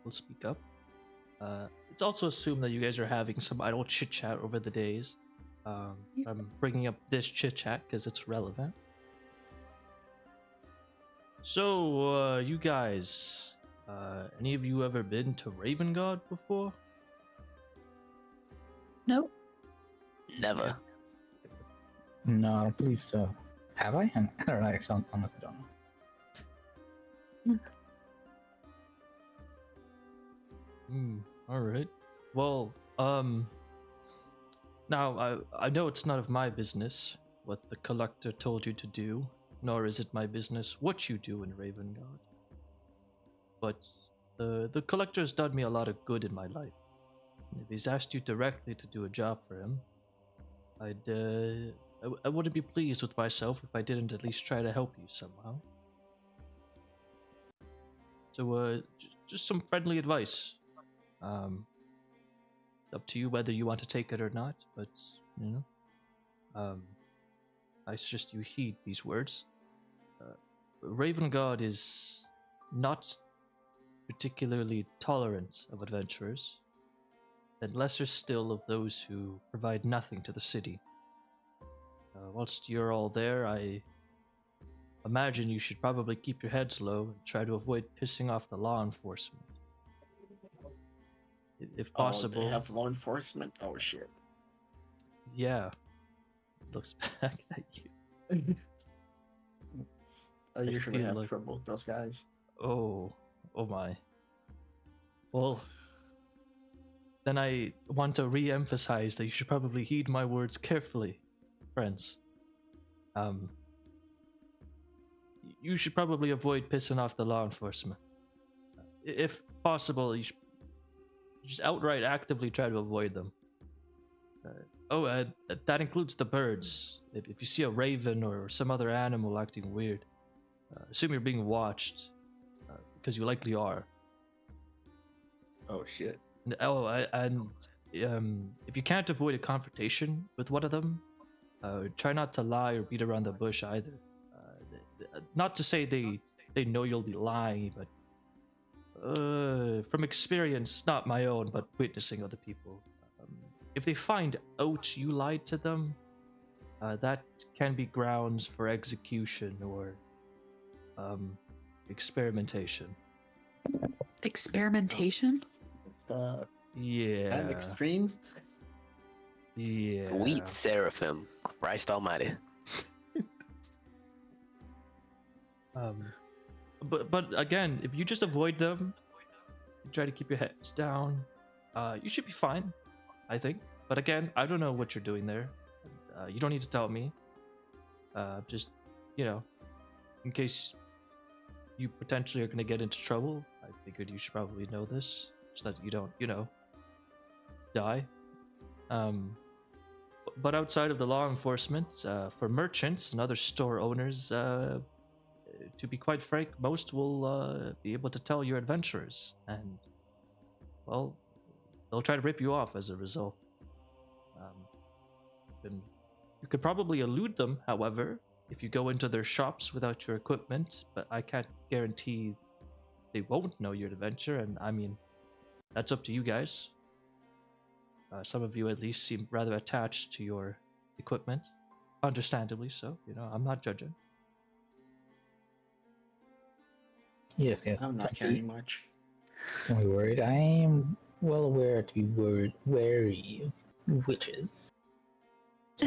speak up. It's also assumed that you guys are having some idle chit chat over the days. I'm bringing up this chit chat because it's relevant. So, you guys, any of you ever been to Ravengarde before? Nope. Never. No, I don't believe so. Have I? I don't know, actually, honestly don't know. Alright. Well, Now, I know it's none of my business what the collector told you to do, nor is it my business what you do in Ravengarde. But the collector has done me a lot of good in my life. And if he's asked you directly to do a job for him, I wouldn't be pleased with myself if I didn't at least try to help you somehow. So, just some friendly advice. Up to you whether you want to take it or not, but, you know, I suggest you heed these words. Ravengarde is not particularly tolerant of adventurers, and lesser still of those who provide nothing to the city. Whilst you're all there, I imagine you should probably keep your heads low and try to avoid pissing off the law enforcement. If possible. Oh, they have law enforcement? Oh, shit. Yeah. Looks back at you. I usually feel have like- trouble with those guys. Oh my. Well, then I want to re-emphasize that you should probably heed my words carefully, friends. You should probably avoid pissing off the law enforcement. If possible, you should just outright actively try to avoid them. That includes the birds. If you see a raven or some other animal acting weird, assume you're being watched, because you likely are. Oh, shit. And if you can't avoid a confrontation with one of them, try not to lie or beat around the bush either. Not to say they know you'll be lying, but from experience, not my own, but witnessing other people, if they find out you lied to them, that can be grounds for execution or experimentation. Experimentation? It's Yeah. kind of extreme. Yeah. Sweet seraphim, Christ Almighty. But again, if you just avoid them, you try to keep your heads down, you should be fine, I think. But again, I don't know what you're doing there. You don't need to tell me. Just, in case you potentially are going to get into trouble, I figured you should probably know this, so that you don't, die. But outside of the law enforcement, for merchants and other store owners, to be quite frank, most will be able to tell you're adventurers, and, well, they'll try to rip you off as a result. You could probably elude them, however, if you go into their shops without your equipment, but I can't guarantee they won't know you're an adventurer, and I mean, that's up to you guys. Some of you at least seem rather attached to your equipment, understandably so, I'm not judging. Yes. I'm not carrying much. Don't be worried. I am well aware to be wary of witches. So,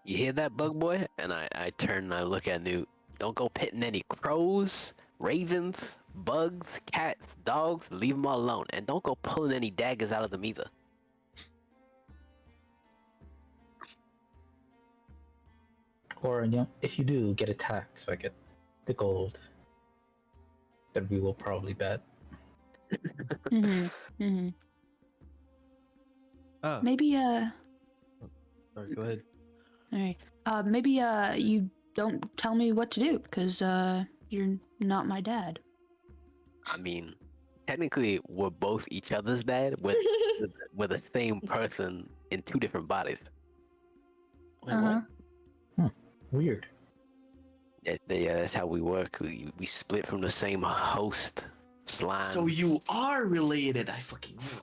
You hear that, bug boy? And I turn and I look at Newt. Don't go petting any crows, ravens, bugs, cats, dogs. Leave them all alone. And don't go pulling any daggers out of them either. or if you do get attacked, so I get the gold, then we will probably bet. Mm-hmm. Mm-hmm. Oh, Maybe sorry, go ahead. all right. Maybe you don't tell me what to do because you're not my dad. I mean, technically, we're both each other's dad. We're the same person in two different bodies. Wait, Uh-huh. what? Weird. Yeah, that's how we work. We split from the same host. Slime. So you are related. I fucking knew.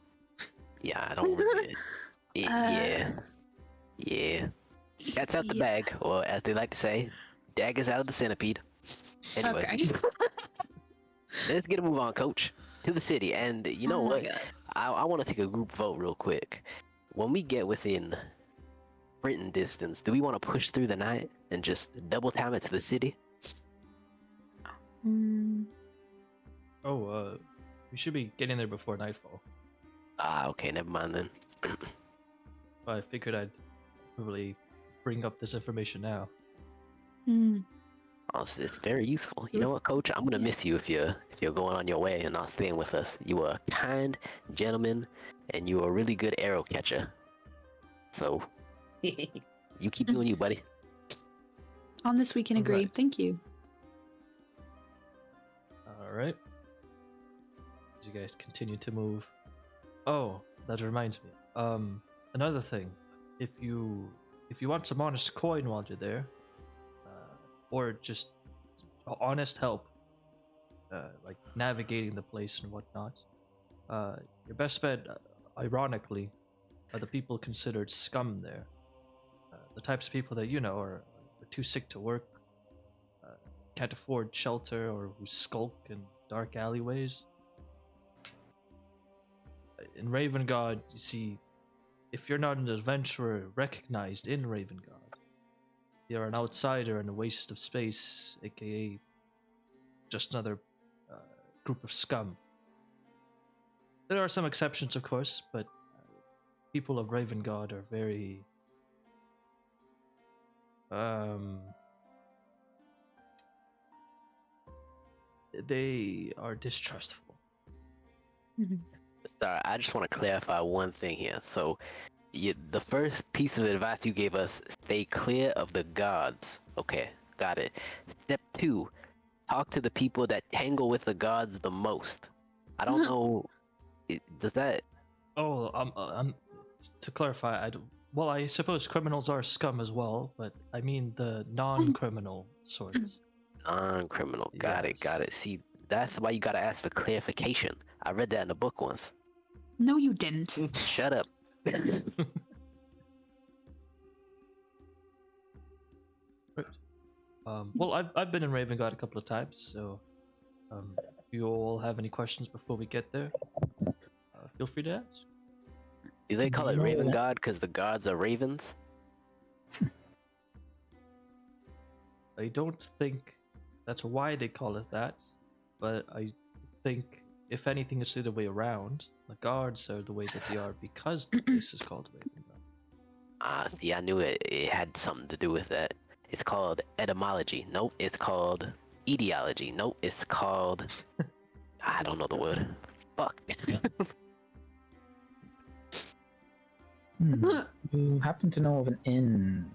Yeah, I don't really. Yeah. Cats out the Yeah. bag, or as they like to say, daggers out of the centipede. Anyways, Okay. let's get a move on, Coach. To the city, and you know Oh my what? God. I want to take a group vote real quick. When we get within sprinting distance, do we want to push through the night and just double time it to the city? Mm, Oh, we should be getting there before nightfall. Ah, okay, never mind then. I figured I'd probably bring up this information now. Oh, it's very useful. You know what, Coach? I'm gonna miss you if you're going on your way and not staying with us. You were a kind gentleman, and you were a really good arrow catcher. So, you keep doing you, buddy. On this we can agree. Alright. Thank you. Alright. As you guys continue to move. Oh, that reminds me. Another thing. If you want some honest coin while you're there, or just honest help, like navigating the place and whatnot, your best bet, ironically, are the people considered scum there. The types of people that you know are too sick to work, can't afford shelter, or who skulk in dark alleyways. In Ravengarde, you see, if you're not an adventurer recognized in Ravengarde, you're an outsider and a waste of space, aka just another group of scum. There are some exceptions, of course, but people of Ravengarde are very they are distrustful. Sorry, I just want to clarify one thing here. So, the first piece of advice you gave us, stay clear of the gods. Okay, got it. Step 2, talk to the people that tangle with the gods the most. I don't know, does that... Oh, to clarify, well, I suppose criminals are scum as well, but I mean the non-criminal sorts. Non-criminal, got it. See, that's why you gotta ask for clarification. I read that in the book once. No, you didn't. Shut up. Well, I've been in Ravengarde a couple of times, so if you all have any questions before we get there, feel free to ask. Do they call it Ravengarde because the gods are ravens? I don't think that's why they call it that, but I think, if anything, it's the other way around. The guards are the way that they are because the place is called Ravengarde. See, I knew it had something to do with that. It's called etymology. Nope, it's called etiology. Nope, it's called... I don't know the word. Fuck. You happen to know of an inn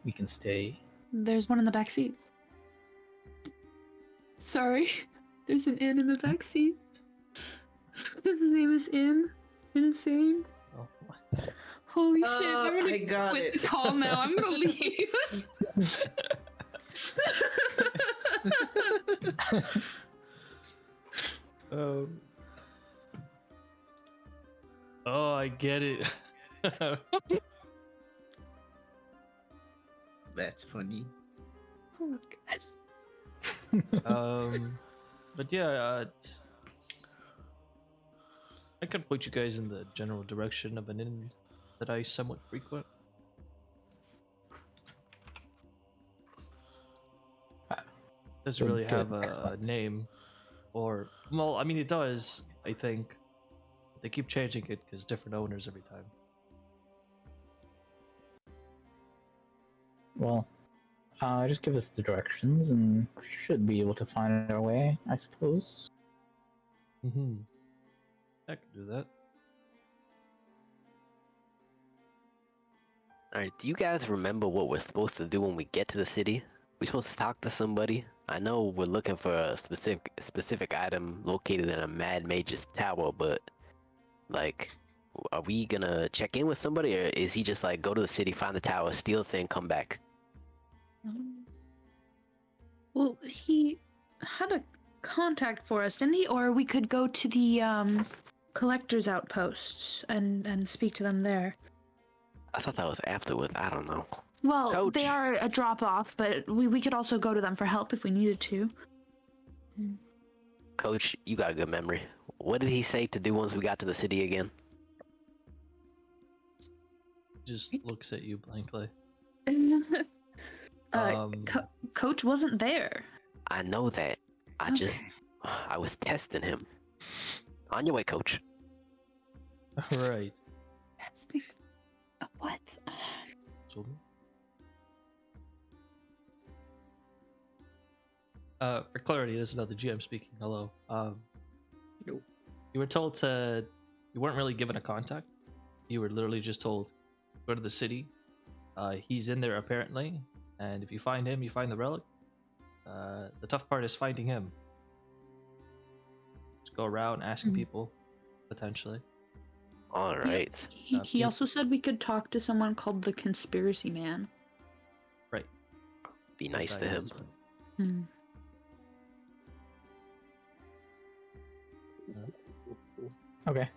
we can stay? There's one in the back seat. Sorry, there's an inn in the back seat. His name is Inn. Insane. Oh, Holy shit! I'm gonna I got quit it. the call now. I'm gonna leave. Oh, I get it. That's funny. Oh god. But yeah, I can point you guys in the general direction of an inn that I somewhat frequent. Doesn't really have a name, or, well, I mean it does, I think. They keep changing it because different owners every time. Well, just give us the directions and should be able to find our way, I suppose. Mm-hmm. I can do that. Alright, do you guys remember what we're supposed to do when we get to the city? We're supposed to talk to somebody? I know we're looking for a specific item located in a mad mage's tower, but, like, are we gonna check in with somebody, or is he just like, go to the city, find the tower, steal the thing, come back? Well, he had a contact for us, didn't he? Or we could go to the collector's outposts and speak to them there. I thought that was afterwards, I don't know. Well, Coach. they are a drop off, but we could also go to them for help if we needed to. Coach, you got a good memory. What did he say to do once we got to the city again? Just looks at you blankly. Coach wasn't there. I know that. I was testing him. On your way, Coach. Alright. casting. What? So, for clarity, this is not the GM speaking. Hello. Nope. You were told to. You weren't really given a contact. You were literally just told, go to the city. He's in there apparently, and if you find him, you find the relic. The tough part is finding him. Just go around asking people, potentially. All right. He also said we could talk to someone called the Conspiracy Man. Right. Be nice to him. Hmm. Okay.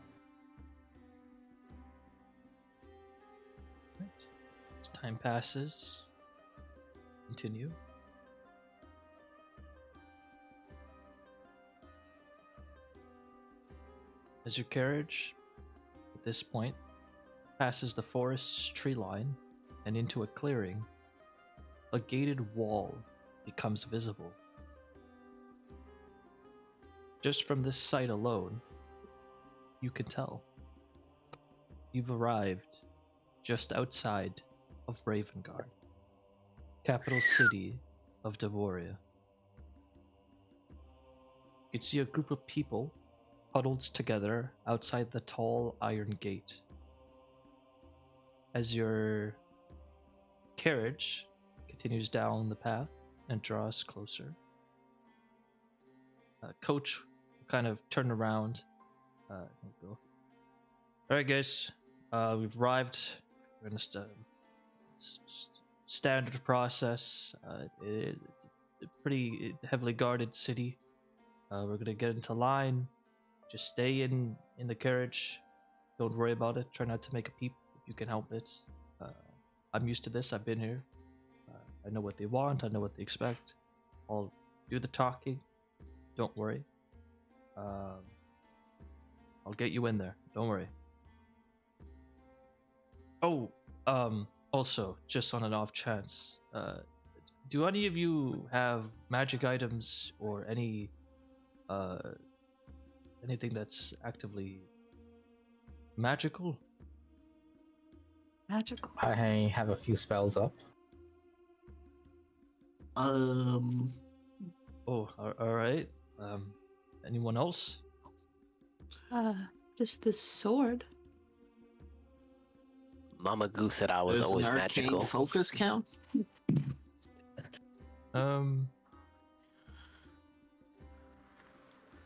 As time passes, continue. As your carriage, at this point, passes the forest's tree line and into a clearing, a gated wall becomes visible. Just from this sight alone, you can tell you've arrived just outside of Ravengarde, capital city of Devoria. You can see a group of people huddled together outside the tall iron gate. As your carriage continues down the path and draws closer, Coach will kind of turn around. Go. All right, guys, we've arrived. We're in a standard process. It's a pretty heavily guarded city. We're gonna get into line. Just stay in the carriage. Don't worry about it. Try not to make a peep if you can help it. I'm used to this. I've been here. I know what they want. I know what they expect. I'll do the talking. Don't worry. I'll get you in there. Don't worry. Oh, also, just on an off chance, do any of you have magic items or any, anything that's actively magical? Magical. I have a few spells up. Oh, all right. Anyone else? Just the sword. Mama Goo said I was Does always an arcane magical. focus count? I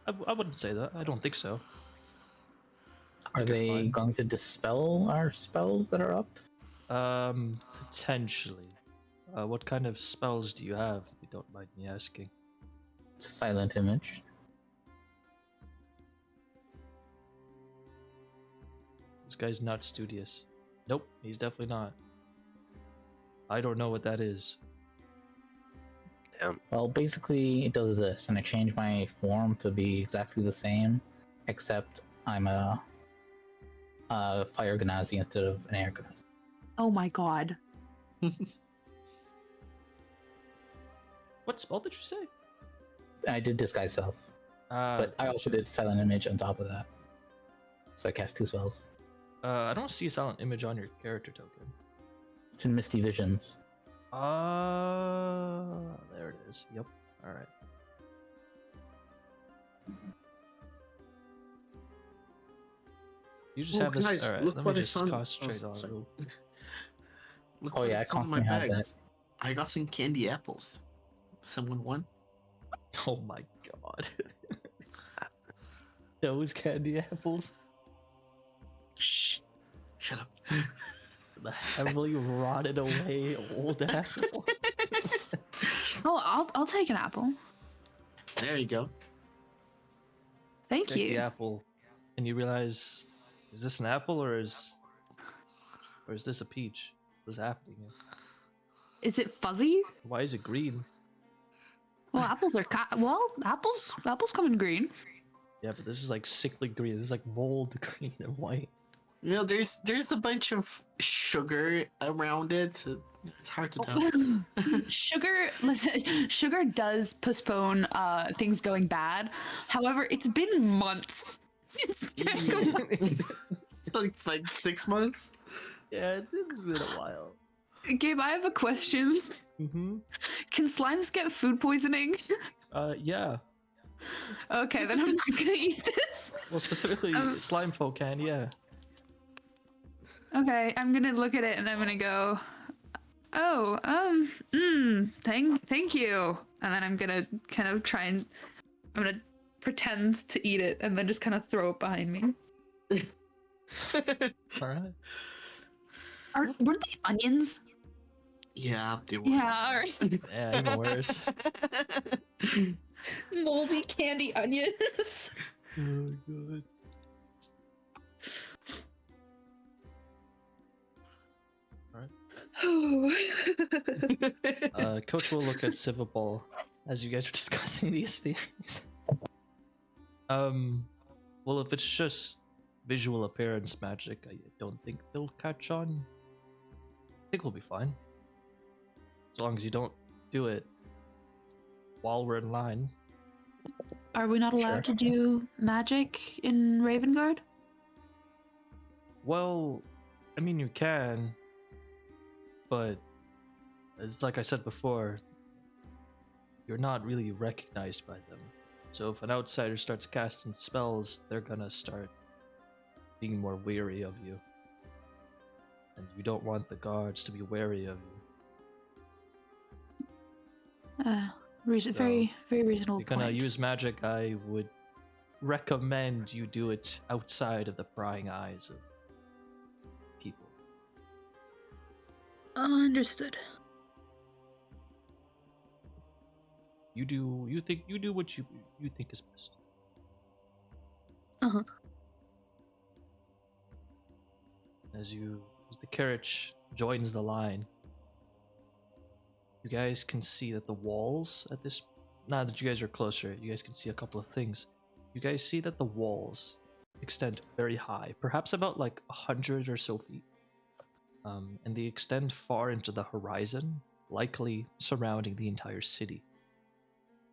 wouldn't say that. I don't think so. Are Okay, they fine. going to dispel our spells that are up? Potentially. What kind of spells do you have, if you don't mind me asking? Silent image. This guy's not studious. Nope, he's definitely not. I don't know what that is. Well, basically, it does this, and I change my form to be exactly the same, except I'm a fire genasi instead of an air genasi. Oh my god. What spell did you say? I did disguise self, but I also did silent image on top of that. So I cast 2 spells. I don't see a silent image on your character token. It's in Misty Visions. There it is. Yep. All right. You just have this. Guys, All right. look Let what me I just found. concentrate Oh, on sorry. it. Look Oh what yeah, I found in my constantly have bag. that. I got some candy apples. Someone won? Oh my god. Those candy apples. Shh. Shut up. The heavily rotted away old apple. Oh, I'll take an apple. There you go. Thank Take the you. apple, and you realize, is this an apple or is this a peach? What's happening here? Is it fuzzy? Why is it green? Well, apples are apples come in green. Yeah, but this is like sickly green. This is like mold green and white. You know, there's a bunch of sugar around it. So it's hard to tell. Sugar does postpone things going bad. However, it's been months since like 6 months. Yeah, it's been a while. Gabe, I have a question. Mm-hmm. Can slimes get food poisoning? Yeah. Okay, then I'm not gonna eat this. Well, specifically, slime folk can, yeah. Okay, I'm gonna look at it and I'm gonna go, oh, thank you. And then I'm gonna kind of I'm gonna pretend to eat it and then just kind of throw it behind me. All right. Weren't they onions? Yeah, they were. Yeah, alright. Yeah, even worse. Moldy candy onions. Oh, good. Coach will look at Svipall as you guys are discussing these things. Well, if it's just visual appearance magic, I don't think they'll catch on. I think we'll be fine. As long as you don't do it while we're in line. Are we not allowed to do magic in Ravengarde? Well, I mean, you can, but it's like I said before, you're not really recognized by them. So if an outsider starts casting spells, they're gonna start being more wary of you. And you don't want the guards to be wary of you. Very, very reasonable If you're gonna point. use magic, I would recommend you do it outside of the prying eyes of people. Understood. You do what you think is best. Uh-huh. As the carriage joins the line, you guys can see that the walls at this, now that you guys are closer, you guys can see a couple of things. You guys see that the walls extend very high, perhaps about like 100 or so feet. And they extend far into the horizon, likely surrounding the entire city.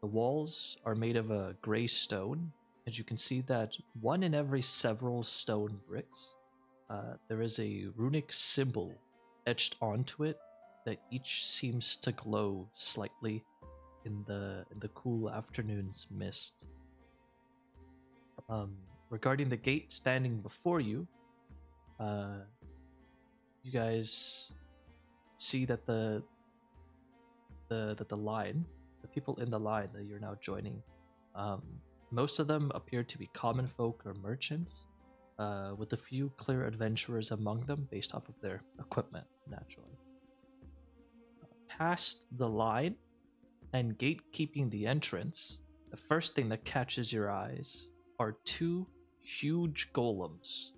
The walls are made of a gray stone, as you can see that one in every several stone bricks, there is a runic symbol etched onto it that each seems to glow slightly in the cool afternoon's mist. Regarding the gate standing before you, you guys see that the line, the people in the line that you're now joining, most of them appear to be common folk or merchants, with a few clear adventurers among them based off of their equipment, naturally. Past the line and gatekeeping the entrance, the first thing that catches your eyes are two huge golems.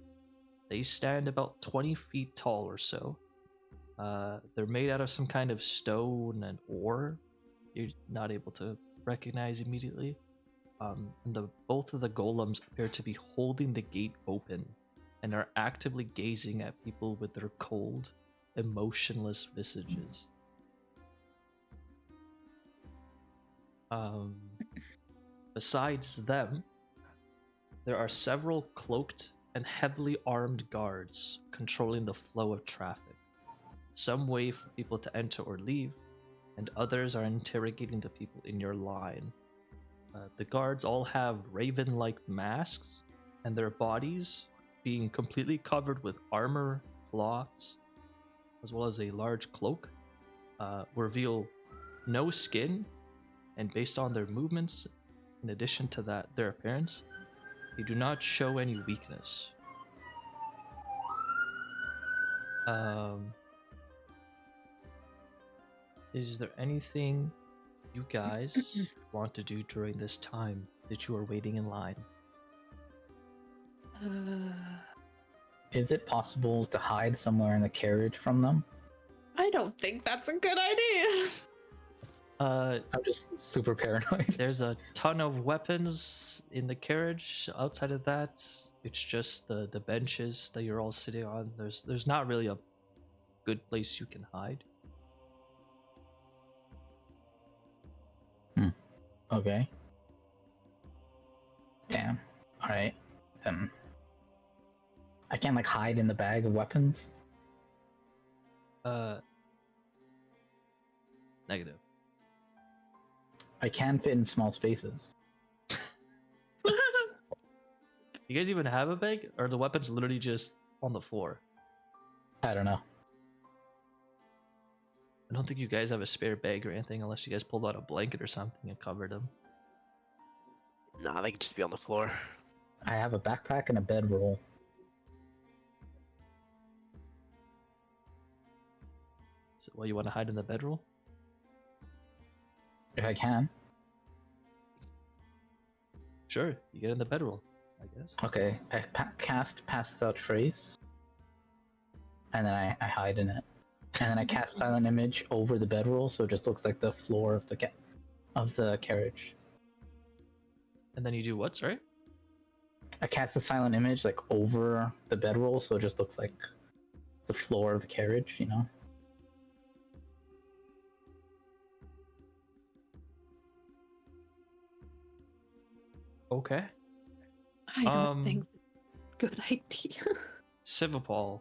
They stand about 20 feet tall or so. They're made out of some kind of stone and ore you're not able to recognize immediately. And both of the golems appear to be holding the gate open and are actively gazing at people with their cold, emotionless visages. Besides them, there are several cloaked and heavily armed guards controlling the flow of traffic. Some wait for people to enter or leave, and others are interrogating the people in your line. The guards all have raven-like masks, and their bodies, being completely covered with armor, cloths, as well as a large cloak, reveal no skin, and based on their movements, in addition to that, their appearance, they do not show any weakness. Is there anything you guys want to do during this time that you are waiting in line? Is it possible to hide somewhere in the carriage from them? I don't think that's a good idea. I'm just super paranoid. There's a ton of weapons in the carriage. Outside of that, it's just the benches that you're all sitting on. There's not really a good place you can hide. Okay. Damn. Alright. Then I can't like hide in the bag of weapons. Negative. I can fit in small spaces. You guys even have a bag, or the weapons literally just on the floor? I don't know. I don't think you guys have a spare bag or anything, unless you guys pulled out a blanket or something and covered them. Nah, they could just be on the floor. I have a backpack and a bedroll. So, you want to hide in the bedroll? If I can. Sure, you get in the bedroll, I guess. Okay, I cast Pass Without Trace. And then I hide in it. And then I cast Silent Image over the bedroll, so it just looks like the floor of the carriage. And then you do what, sorry? I cast the Silent Image like over the bedroll, so it just looks like the floor of the carriage, you know? Okay. I don't think good idea. Svipall,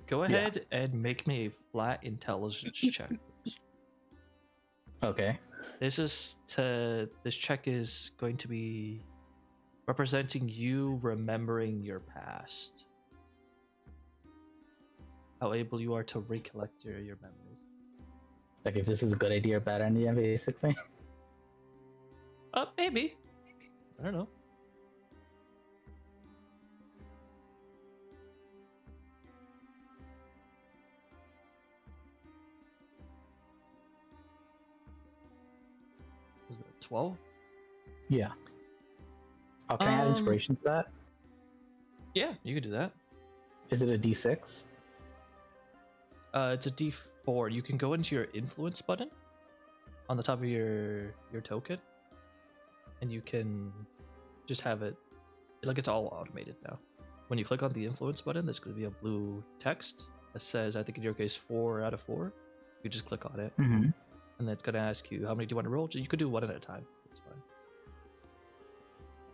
go ahead and make me a flat intelligence check. Okay. This check is going to be representing you remembering your past. How able you are to recollect your memories. Like if this is a good idea or bad idea, basically. Maybe. I don't know. Was that 12? Yeah. Oh, can I add inspiration to that? Yeah, you can do that. Is it a D6? It's a D4. You can go into your influence button on the top of your token, and you can just have it like it's all automated now. When you click on the influence button, there's going to be a blue text that says, I think in your case, 4 out of 4. You just click on it, Mm-hmm. and then it's going to ask you how many do you want to roll. You could do one at a time. That's fine.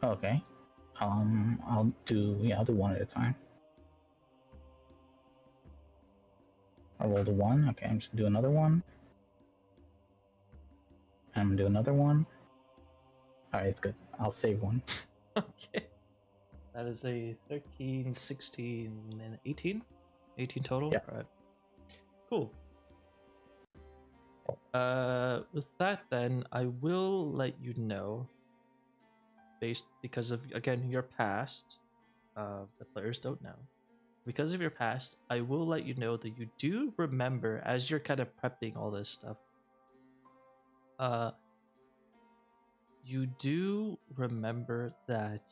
Okay. I'll do one at a time. I rolled a 1. Okay, I'm just gonna do another one. I'm gonna do another one. Alright, it's good. I'll save one. Okay. That is a 13, 16, and 18? 18 total? Yeah. Alright. Cool. With that then, I will let you know, because of, again, your past, the players don't know. Because of your past, I will let you know that you do remember, as you're kind of prepping all this stuff, you do remember that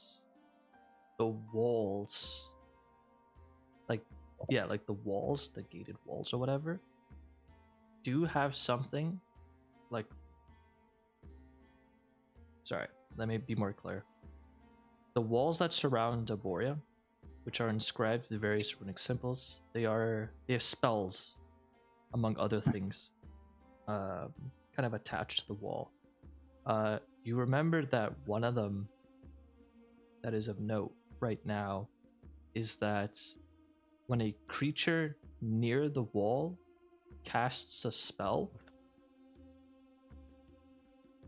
the walls, like the walls, the gated walls or whatever, do have something like, sorry, let me be more clear. The walls that surround Daboria, which are inscribed with various runic symbols, they have spells, among other things, kind of attached to the wall. You remember that one of them that is of note right now is that when a creature near the wall casts a spell,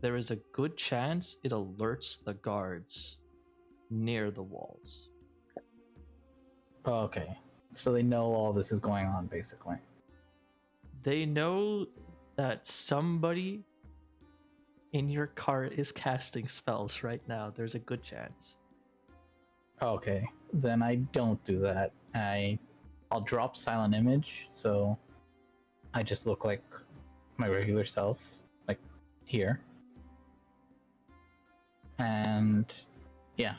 there is a good chance it alerts the guards near the walls. Oh, okay. So they know all this is going on, basically. They know that somebody in your cart is casting spells right now. There's a good chance. Okay. Then I don't do that. I'll drop Silent Image, so I just look like my regular self, like here. And yeah.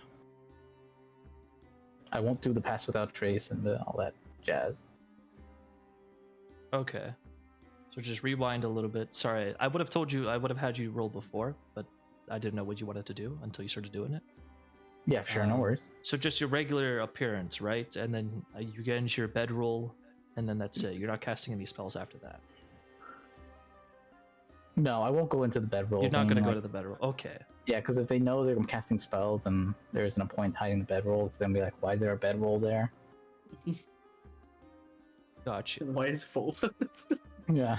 I won't do the Pass Without Trace and all that jazz. Okay. So just rewind a little bit. Sorry, I would have had you roll before, but I didn't know what you wanted to do until you started doing it. Yeah, sure, no worries. So just your regular appearance, right? And then you get into your bedroll, and then that's it. You're not casting any spells after that. No, I won't go into the bedroll. You're not going to go to the bedroll. Okay. Yeah, because if they know they're casting spells, then there isn't a point hiding the bedroll. Because they'll be like, why is there a bedroll there? Gotcha. Why is it full? Yeah.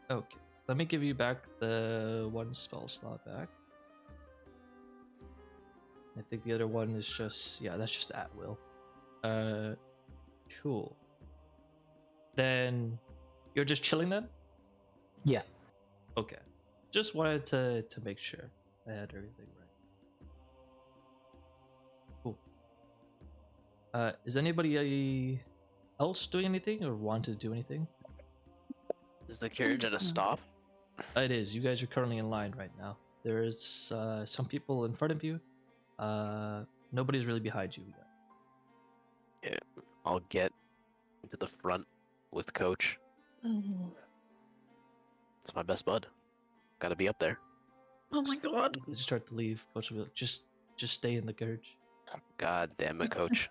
Okay. Let me give you back the one spell slot back. I think the other one is just, yeah, that's just at will. Cool. Then you're just chilling then? Yeah. Okay. Just wanted to make sure I had everything right. Cool. Is anybody else doing anything or want to do anything? Is the carriage at a stop? It is. You guys are currently in line right now. There's some people in front of you. Nobody's really behind you yet. Yeah, I'll get to the front with Coach. It's my best bud. Gotta be up there. Oh my god. As you start to leave, Coach will be like, just stay in the carriage. God damn it, Coach.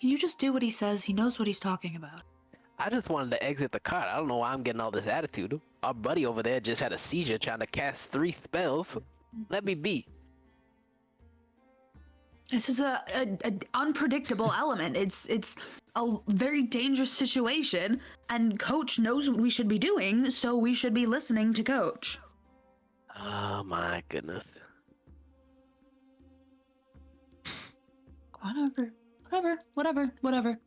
Can you just do what he says? He knows what he's talking about. I just wanted to exit the cart. I don't know why I'm getting all this attitude. Our buddy over there just had a seizure trying to cast 3 spells. Let me be. This is a unpredictable element. It's a very dangerous situation, and Coach knows what we should be doing, so we should be listening to Coach. Oh my goodness. Whatever.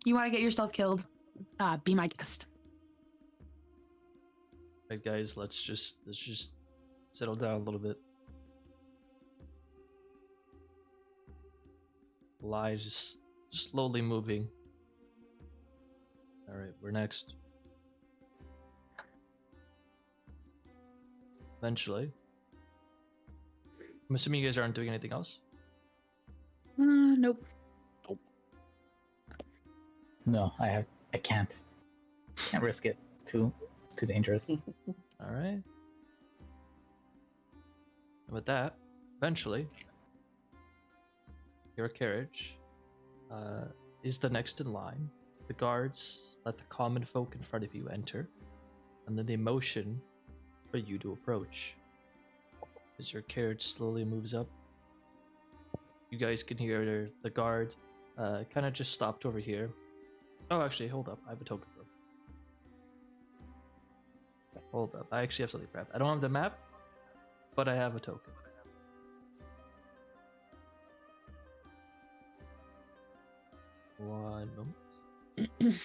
You want to get yourself killed? Be my guest. Right, guys, let's just settle down a little bit. Lie just slowly moving. All right, we're next. Eventually. I'm assuming you guys aren't doing anything else. Nope. No, I can't. Can't risk it. It's too dangerous. All right. And with that, eventually, your carriage is the next in line. The guards let the common folk in front of you enter, and then they motion for you to approach. As your carriage slowly moves up, you guys can hear the guard kind of just stopped over here. Oh, actually, hold up. I have a token for him. Hold up. I actually have something prepped. I don't have the map, but I have a token. One moment.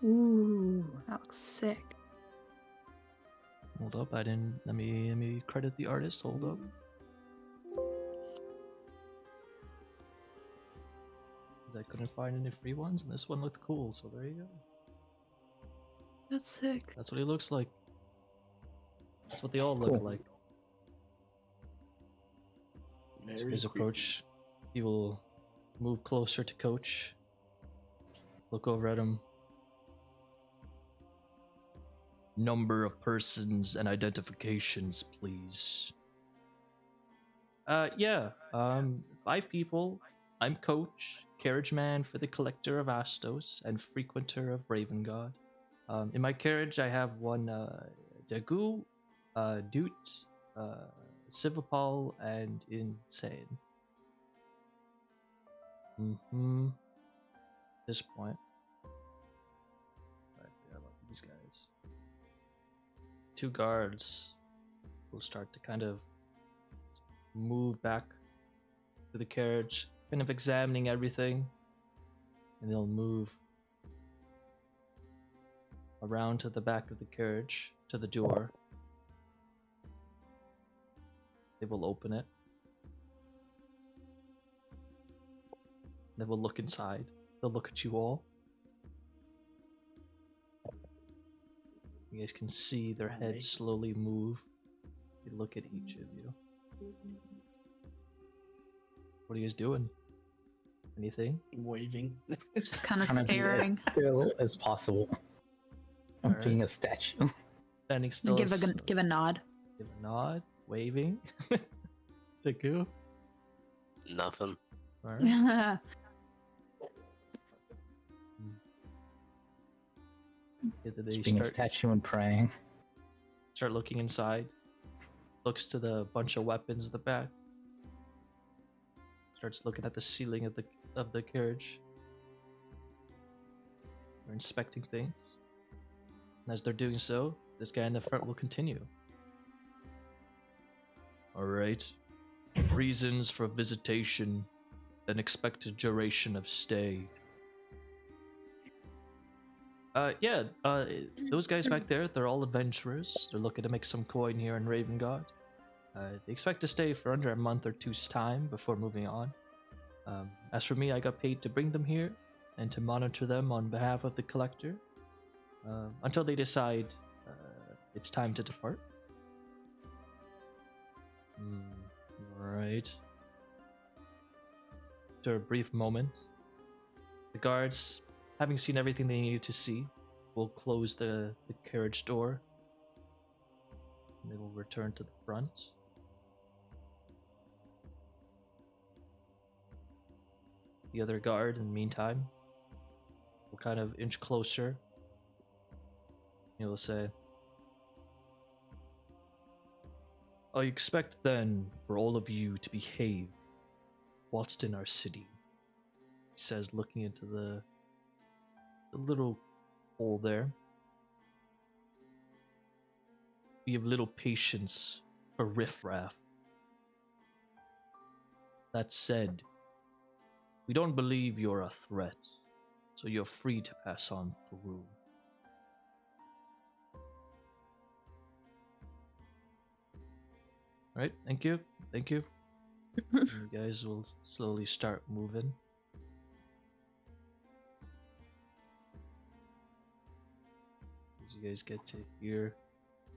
Ooh, that looks sick. Hold up. I didn't. Let me credit the artist. Hold up. 'Cause I couldn't find any free ones, and this one looked cool. So there you go. That's sick. That's what he looks like. That's what they all look Cool. like. As his approach, he will move closer to Coach. Look over at him. Number of persons and identifications, please. 5 people. I'm Coach, carriage man for the Collector of Astos and frequenter of Ravengarde. In my carriage, I have one DaGoo, Newt, Svipall, and Insane. At this point. Right, yeah, I love these guys. 2 guards will start to kind of move back to the carriage, kind of examining everything, and they'll move around to the back of the carriage, to the door. They will open it. They will look inside. They'll look at you all. You guys can see their heads slowly move. They look at each of you. What are you guys doing? Anything? Waving. Just kind of Trying to be staring. as still as possible. I'm Alright. being a statue. Standing still. Give a nod. Give a nod. Waving. DaGoo. Nothing. Alright. Either they Just being a start statue and praying. looking inside. Looks to the bunch of weapons in the back. starts looking at the ceiling of the carriage. They're inspecting things. And as they're doing so, this guy in the front will continue. Alright. Reasons for visitation, an expected duration of stay. Those guys back there, they're all adventurers. They're looking to make some coin here in Ravengarde. They expect to stay for under a month or two's time before moving on. As for me, I got paid to bring them here and to monitor them on behalf of the collector until they decide it's time to depart. Right. After a brief moment, the guards, having seen everything they needed to see, will close the carriage door. And they will return to the front. The other guard, in the meantime, will kind of inch closer. He will say, I expect then for all of you to behave whilst in our city, he says, looking into the little hole there. Be of little patience for riffraff. That said, we don't believe you're a threat, so you're free to pass on through. Alright, thank you. Thank you. You guys will slowly start moving. As you guys get to here,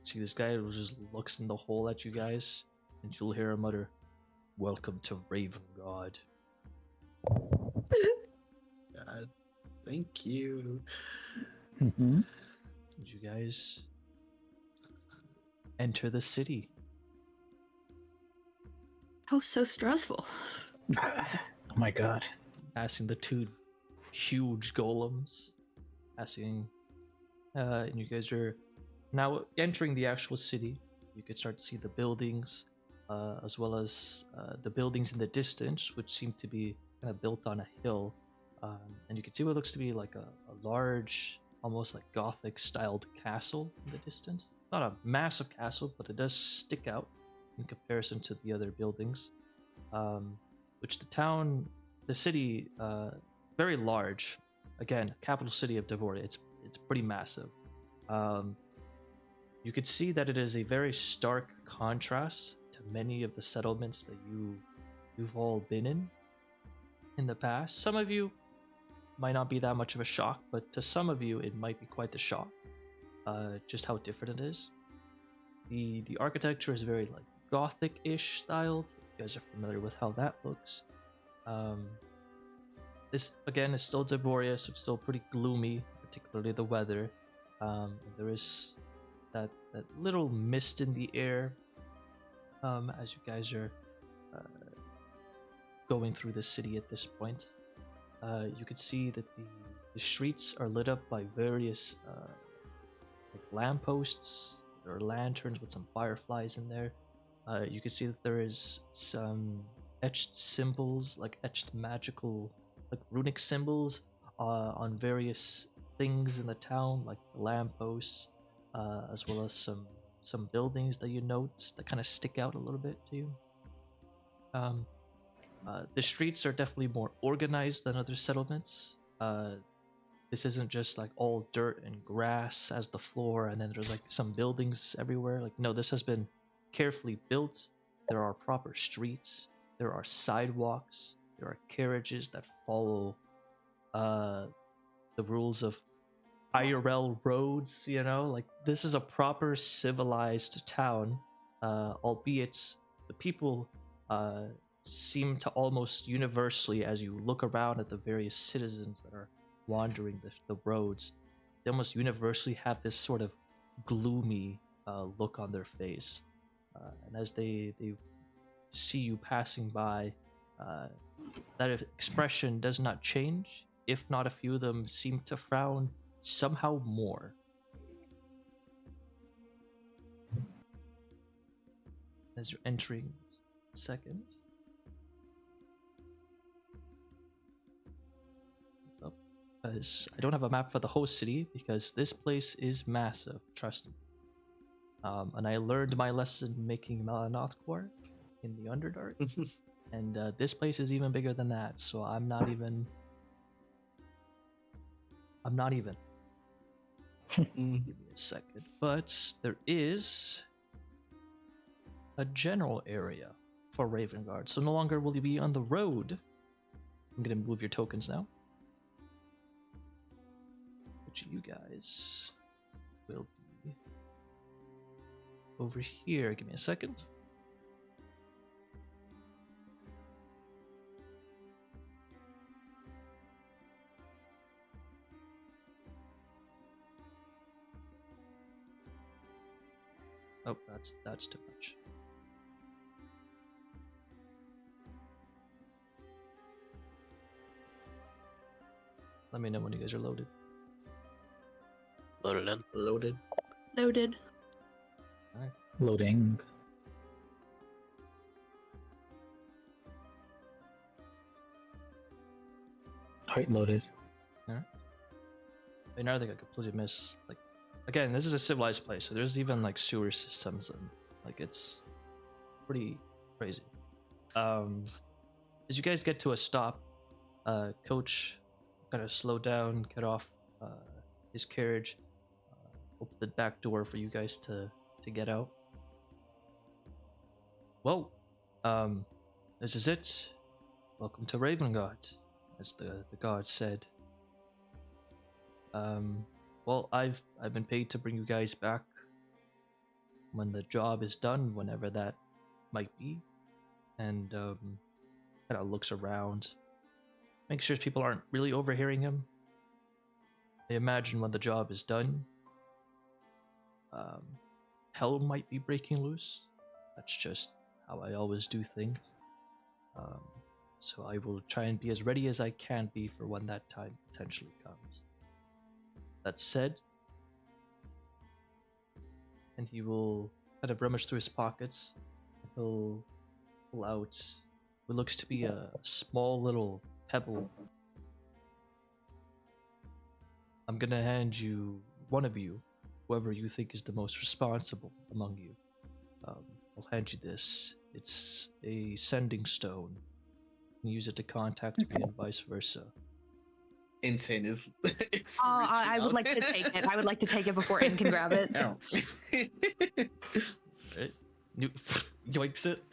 see this guy who just looks in the hole at you guys, and you'll hear him mutter, "Welcome to Ravengarde." God, thank you. Mm-hmm. And you guys enter the city. Oh, so stressful. Oh my god. Passing the two huge golems. Passing, and you guys are now entering the actual city. You can start to see the buildings, as well as the buildings in the distance, which seem to be kind of built on a hill. And you can see what looks to be like a large, almost like Gothic-styled castle in the distance. Not a massive castle, but it does stick out in comparison to the other buildings. Which the city, very large. Again, capital city of Devoria. It's pretty massive. You could see that it is a very stark contrast to many of the settlements that you've all been in the past. Some of you might not be that much of a shock, but to some of you it might be quite the shock. Just how different it is. The architecture is very like Gothic-ish styled. You guys are familiar with how that looks. This again is still Devoria, so it's still pretty gloomy, particularly the weather. There is that little mist in the air as you guys are going through the city at this point. You can see that the streets are lit up by various like lampposts. There are lanterns with some fireflies in there. You can see that there is some etched symbols, like etched magical, like runic symbols on various things in the town, like lampposts, as well as some buildings that you note that kind of stick out a little bit to you. The streets are definitely more organized than other settlements. This isn't just like all dirt and grass as the floor, and then there's like some buildings everywhere. Like, no, this has been carefully built. There are proper streets. There are sidewalks. There are carriages that follow the rules of IRL roads, you know? Like, this is a proper civilized town, albeit the people seem to almost universally, as you look around at the various citizens that are wandering the roads, they almost universally have this sort of gloomy look on their face. And as they see you passing by, that expression does not change. If not, a few of them seem to frown somehow more. As you're entering second, because I don't have a map for the host city because this place is massive. Trust me. And I learned my lesson making Melanoth in the Underdark, and this place is even bigger than that. So I'm not even. Give me a second. But there is a general area for Ravengarde, so no longer will you be on the road. I'm gonna move your tokens now. Which you guys will be over here. Give me a second. Oh, that's too much. Let me know when you guys are loaded. Loaded in. Loaded. Noted. Alright. Loading. Alright, loaded. I mean, I think I completely miss, like, again, this is a civilized place, so there's even like sewer systems and like it's pretty crazy. As you guys get to a stop, coach kind of slow down, get off his carriage, open the back door for you guys to get out. Well, this is it. Welcome to Ravengarde, as the guard said. Well, I've been paid to bring you guys back when the job is done, whenever that might be, and kind of looks around, make sure people aren't really overhearing him. I imagine when the job is done, hell might be breaking loose. That's just how I always do things. So I will try and be as ready as I can be for when that time potentially comes. That said, and he will kind of rummage through his pockets. He'll pull out what looks to be a small little pebble. I'm gonna hand you, one of you, whoever you think is the most responsible among you. I'll hand you this. It's a sending stone. You can use it to contact me and vice versa. Insane is. I would like to take it. I would like to take it before In can grab it. Oh. Right. Newt yoinks it.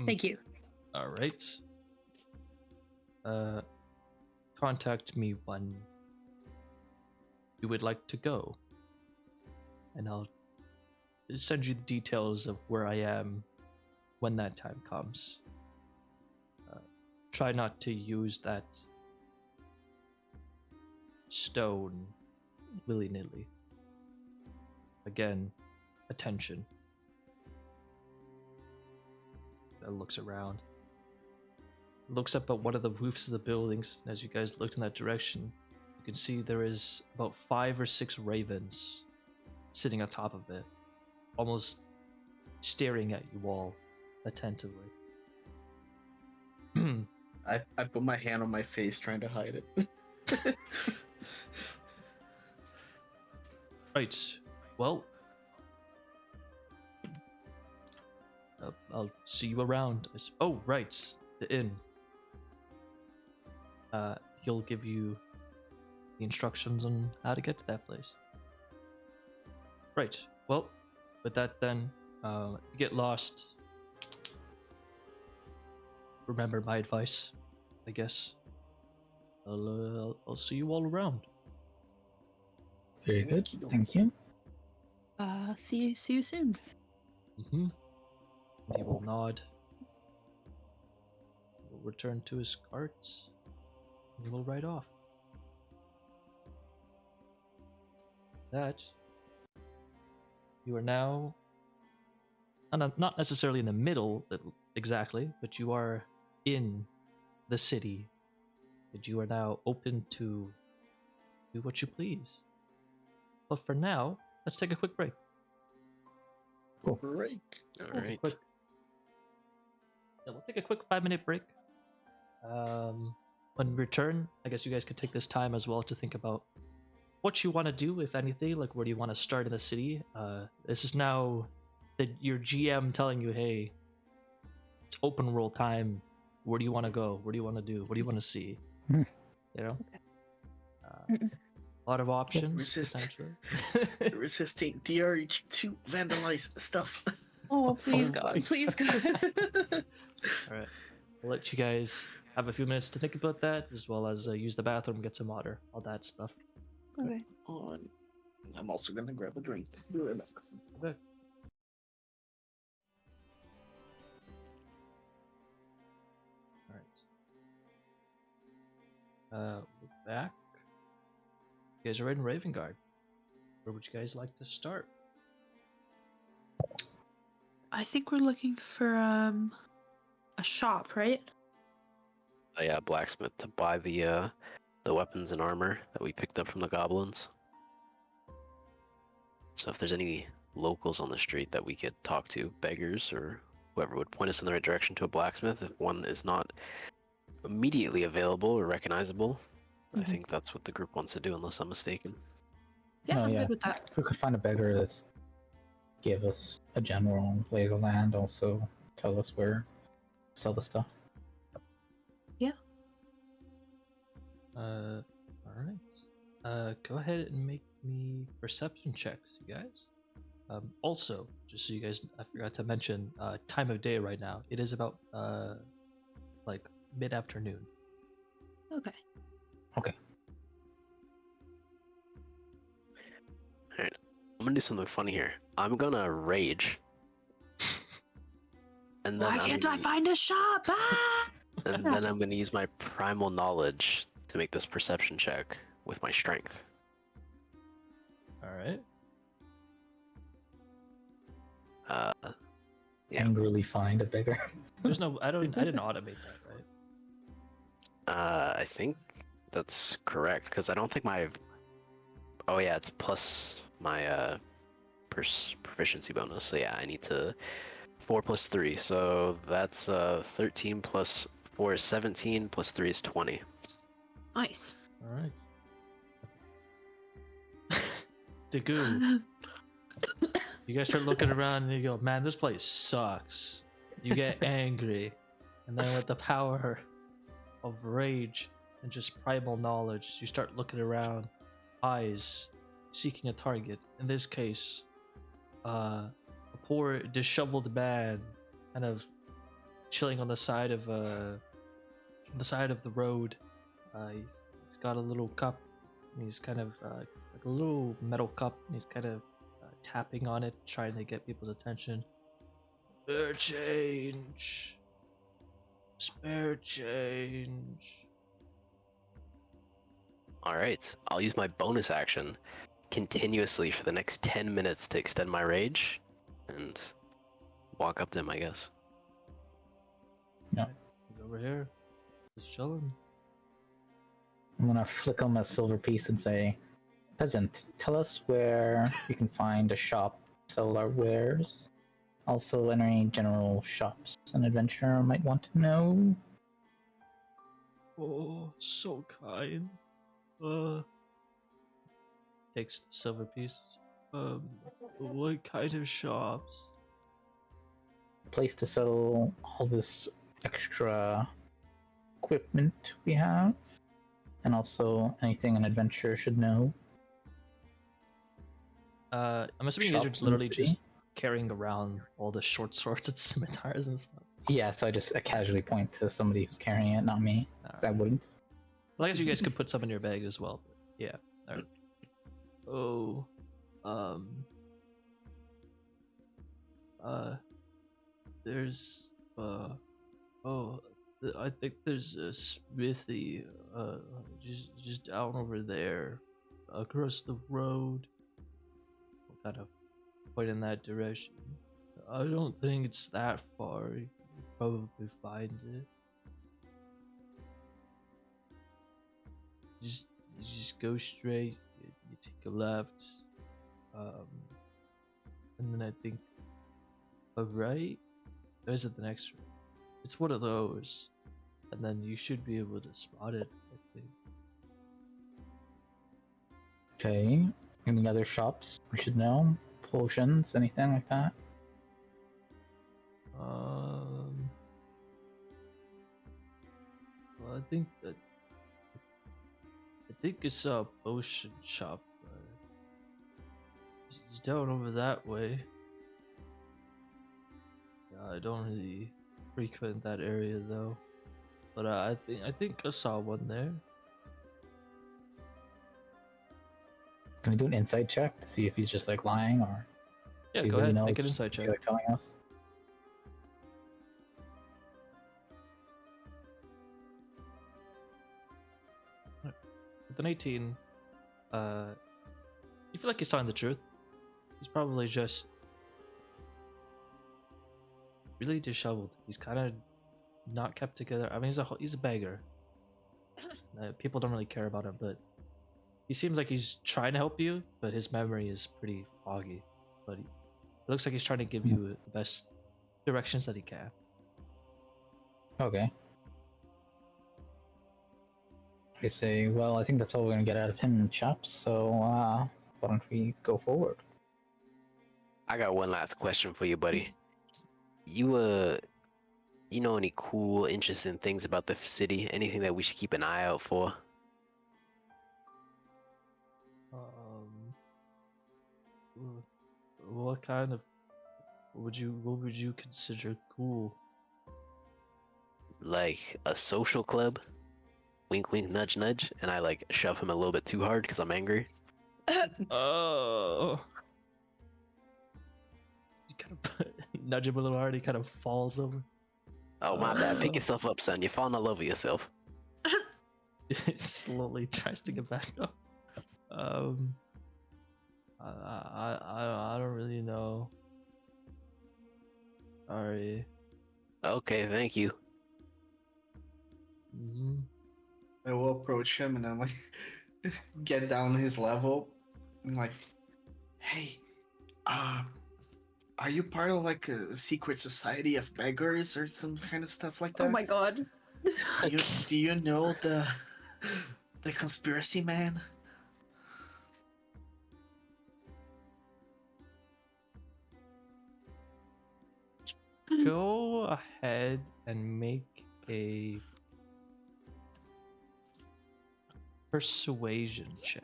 Thank you. All right. Contact me when you would like to go, and I'll send you the details of where I am when that time comes. Try not to use that stone willy-nilly. Again, attention. Looks around. Looks up at one of the roofs of the buildings. As you guys looked in that direction, you can see there is about 5 or 6 ravens sitting on top of it, almost staring at you all attentively. I put my hand on my face trying to hide it. Right. Well, I'll see you around. Oh, right. The inn. He'll give you the instructions on how to get to that place. Right. Well, with that then, if you get lost, remember my advice, I guess. I'll see you all around. Very good. Thank you. See you soon. Mm-hmm. He will nod. He will return to his cart. And he will ride off. That you are now, not necessarily in the middle exactly, but you are in the city. And you are now open to do what you please. But for now, let's take a quick break. Cool. Break. All right. Yeah, we'll take a quick 5-minute break. when we return, I guess you guys could take this time as well to think about what you want to do, if anything. Like, where do you want to start in the city? This is now your GM telling you, hey, it's open world time. Where do you want to go? What do you want to do? What do you want to see? Hmm. You know, a lot of options. Resist. Potentially. Resisting DRH to vandalize stuff. Oh, please, Oh my God. Please, God. All right, I'll let you guys have a few minutes to think about that, as well as use the bathroom, get some water, all that stuff. Okay. I'm also gonna grab a drink. Be right back. Okay. All right. We're back. You guys are in Ravengarde. Where would you guys like to start? I think we're looking for a shop, right? Yeah, blacksmith to buy the weapons and armor that we picked up from the goblins. So if there's any locals on the street that we could talk to, beggars or whoever would point us in the right direction to a blacksmith, if one is not immediately available or recognizable, I Mhm. think that's what the group wants to do, unless I'm mistaken. Yeah, Oh, I'm yeah. good with that. If we could find a beggar that's give us a general lay of the land, also tell us where to sell the stuff. All right. Go ahead and make me perception checks, you guys. Also, just so you guys, I forgot to mention, time of day right now. It is about like mid-afternoon. Okay. Alright, I'm gonna do something funny here. I'm gonna rage. And then Why can't I find a shop? Ah! And then I'm gonna use my primal knowledge to make this perception check with my strength. All right. Yeah. Angrily find a beggar. There's no. I didn't automate that, right? I think that's correct because I don't think my. Oh yeah, it's plus my proficiency bonus. So yeah, I need to 4 plus 3. So that's 13 plus 4 is 17 plus 3 is 20. Nice. All right. DaGoo. You guys start looking around and you go, man, this place sucks. You get angry. And then with the power of rage and just primal knowledge, you start looking around, eyes, seeking a target. In this case, a poor disheveled man kind of chilling on the side of the road. He's got a little cup, and he's kind of like a little metal cup, and he's kind of tapping on it, trying to get people's attention. Spare change. Spare change. Alright, I'll use my bonus action continuously for the next 10 minutes to extend my rage and walk up to him, I guess. No. He's over here, just chilling. I'm gonna flick on my silver piece and say, Peasant, tell us where you can find a shop to sell our wares. Also, any general shops an adventurer might want to know. Oh, so kind. Takes the silver piece. What kind of shops? Place to sell all this extra equipment we have, and also anything an adventurer should know. I'm assuming you guys Shops are in the literally city? just carrying around all the short swords and scimitars and stuff. Yeah, so I casually point to somebody who's carrying it, not me, because I wouldn't. Well, I guess you guys could put some in your bag as well. But yeah. All right. Oh, there's I think there's a smithy just down over there across the road. I'll kind of point in that direction. I don't think it's that far. You can probably find it. You just go straight, you take a left, and then I think a right. Or is it the next one? It's one of those. and then you should be able to spot it, I think. Okay. Any other shops we should know? Potions, anything like that? Well, I think it's a potion shop. It's down over that way. Yeah, I don't really frequent that area though, but I think I saw one there. Can we do an insight check to see if he's just like lying or Yeah, if he go really ahead. knows? Make an insight if he's, check. like telling us? With an 18, you feel like he's telling the truth. He's probably just really disheveled. He's kind of not kept together. I mean, he's a beggar. People don't really care about him, but he seems like he's trying to help you, but his memory is pretty foggy. But it looks like he's trying to give you the best directions that he can. Okay. I say, well, I think that's all we're gonna get out of him, chaps. So, why don't we go forward? I got one last question for you, buddy. You know any cool, interesting things about the city? Anything that we should keep an eye out for? What kind of what would you consider cool? Like a social club? Wink, wink, nudge, nudge, and I like shove him a little bit too hard because I'm angry. Oh. You kind of nudge him a little hard. He kind of falls over. Oh my bad. Pick yourself up, son. You're falling all over yourself. He slowly tries to get back up. I don't really know. Sorry. Okay, thank you. Mm-hmm. I will approach him and then like get down his level and like, hey, are you part of like a secret society of beggars or some kind of stuff like that? Oh my god. Do you know the conspiracy man? Go ahead and make a persuasion check.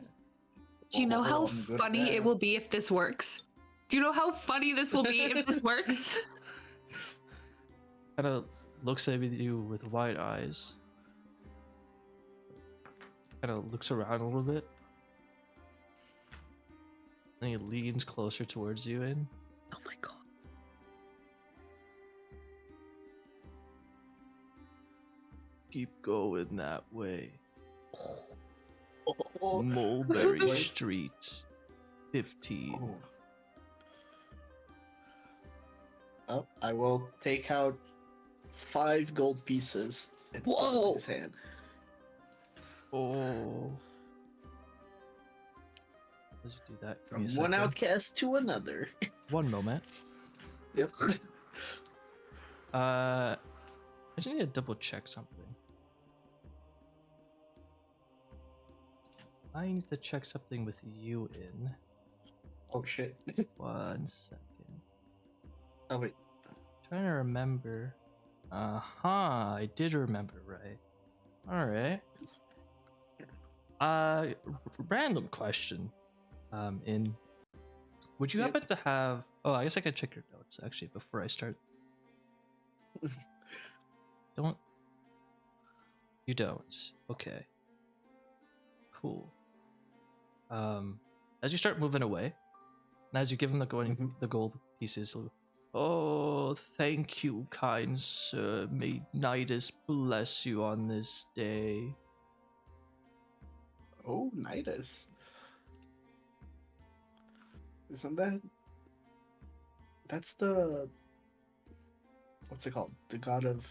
Do you know how I'm good at funny that. it will be if this works? Do you know how funny this will be if this works? Kind of looks at you with wide eyes. Kind of looks around a little bit. Then he leans closer towards you and Oh my god. keep going that way. Mulberry Where's- Street, 15. Oh, I will take out 5 gold pieces and put it in his hand. Oh. Let's do that. Give me From a one second. outcast to another. One moment. Yep. I just need to double check something. I need to check something with you in. Oh shit. 1 second. Oh wait. Trying to remember. I did remember, right? Alright. Random question. Would you Yep. happen to have... Oh, I guess I can check your notes, actually, before I start. Don't... You don't. Okay. Cool. As you start moving away, and as you give him the gold pieces, oh, thank you, kind sir. May Nidus bless you on this day. Oh, Nidus. Isn't that... That's the... What's it called? The god of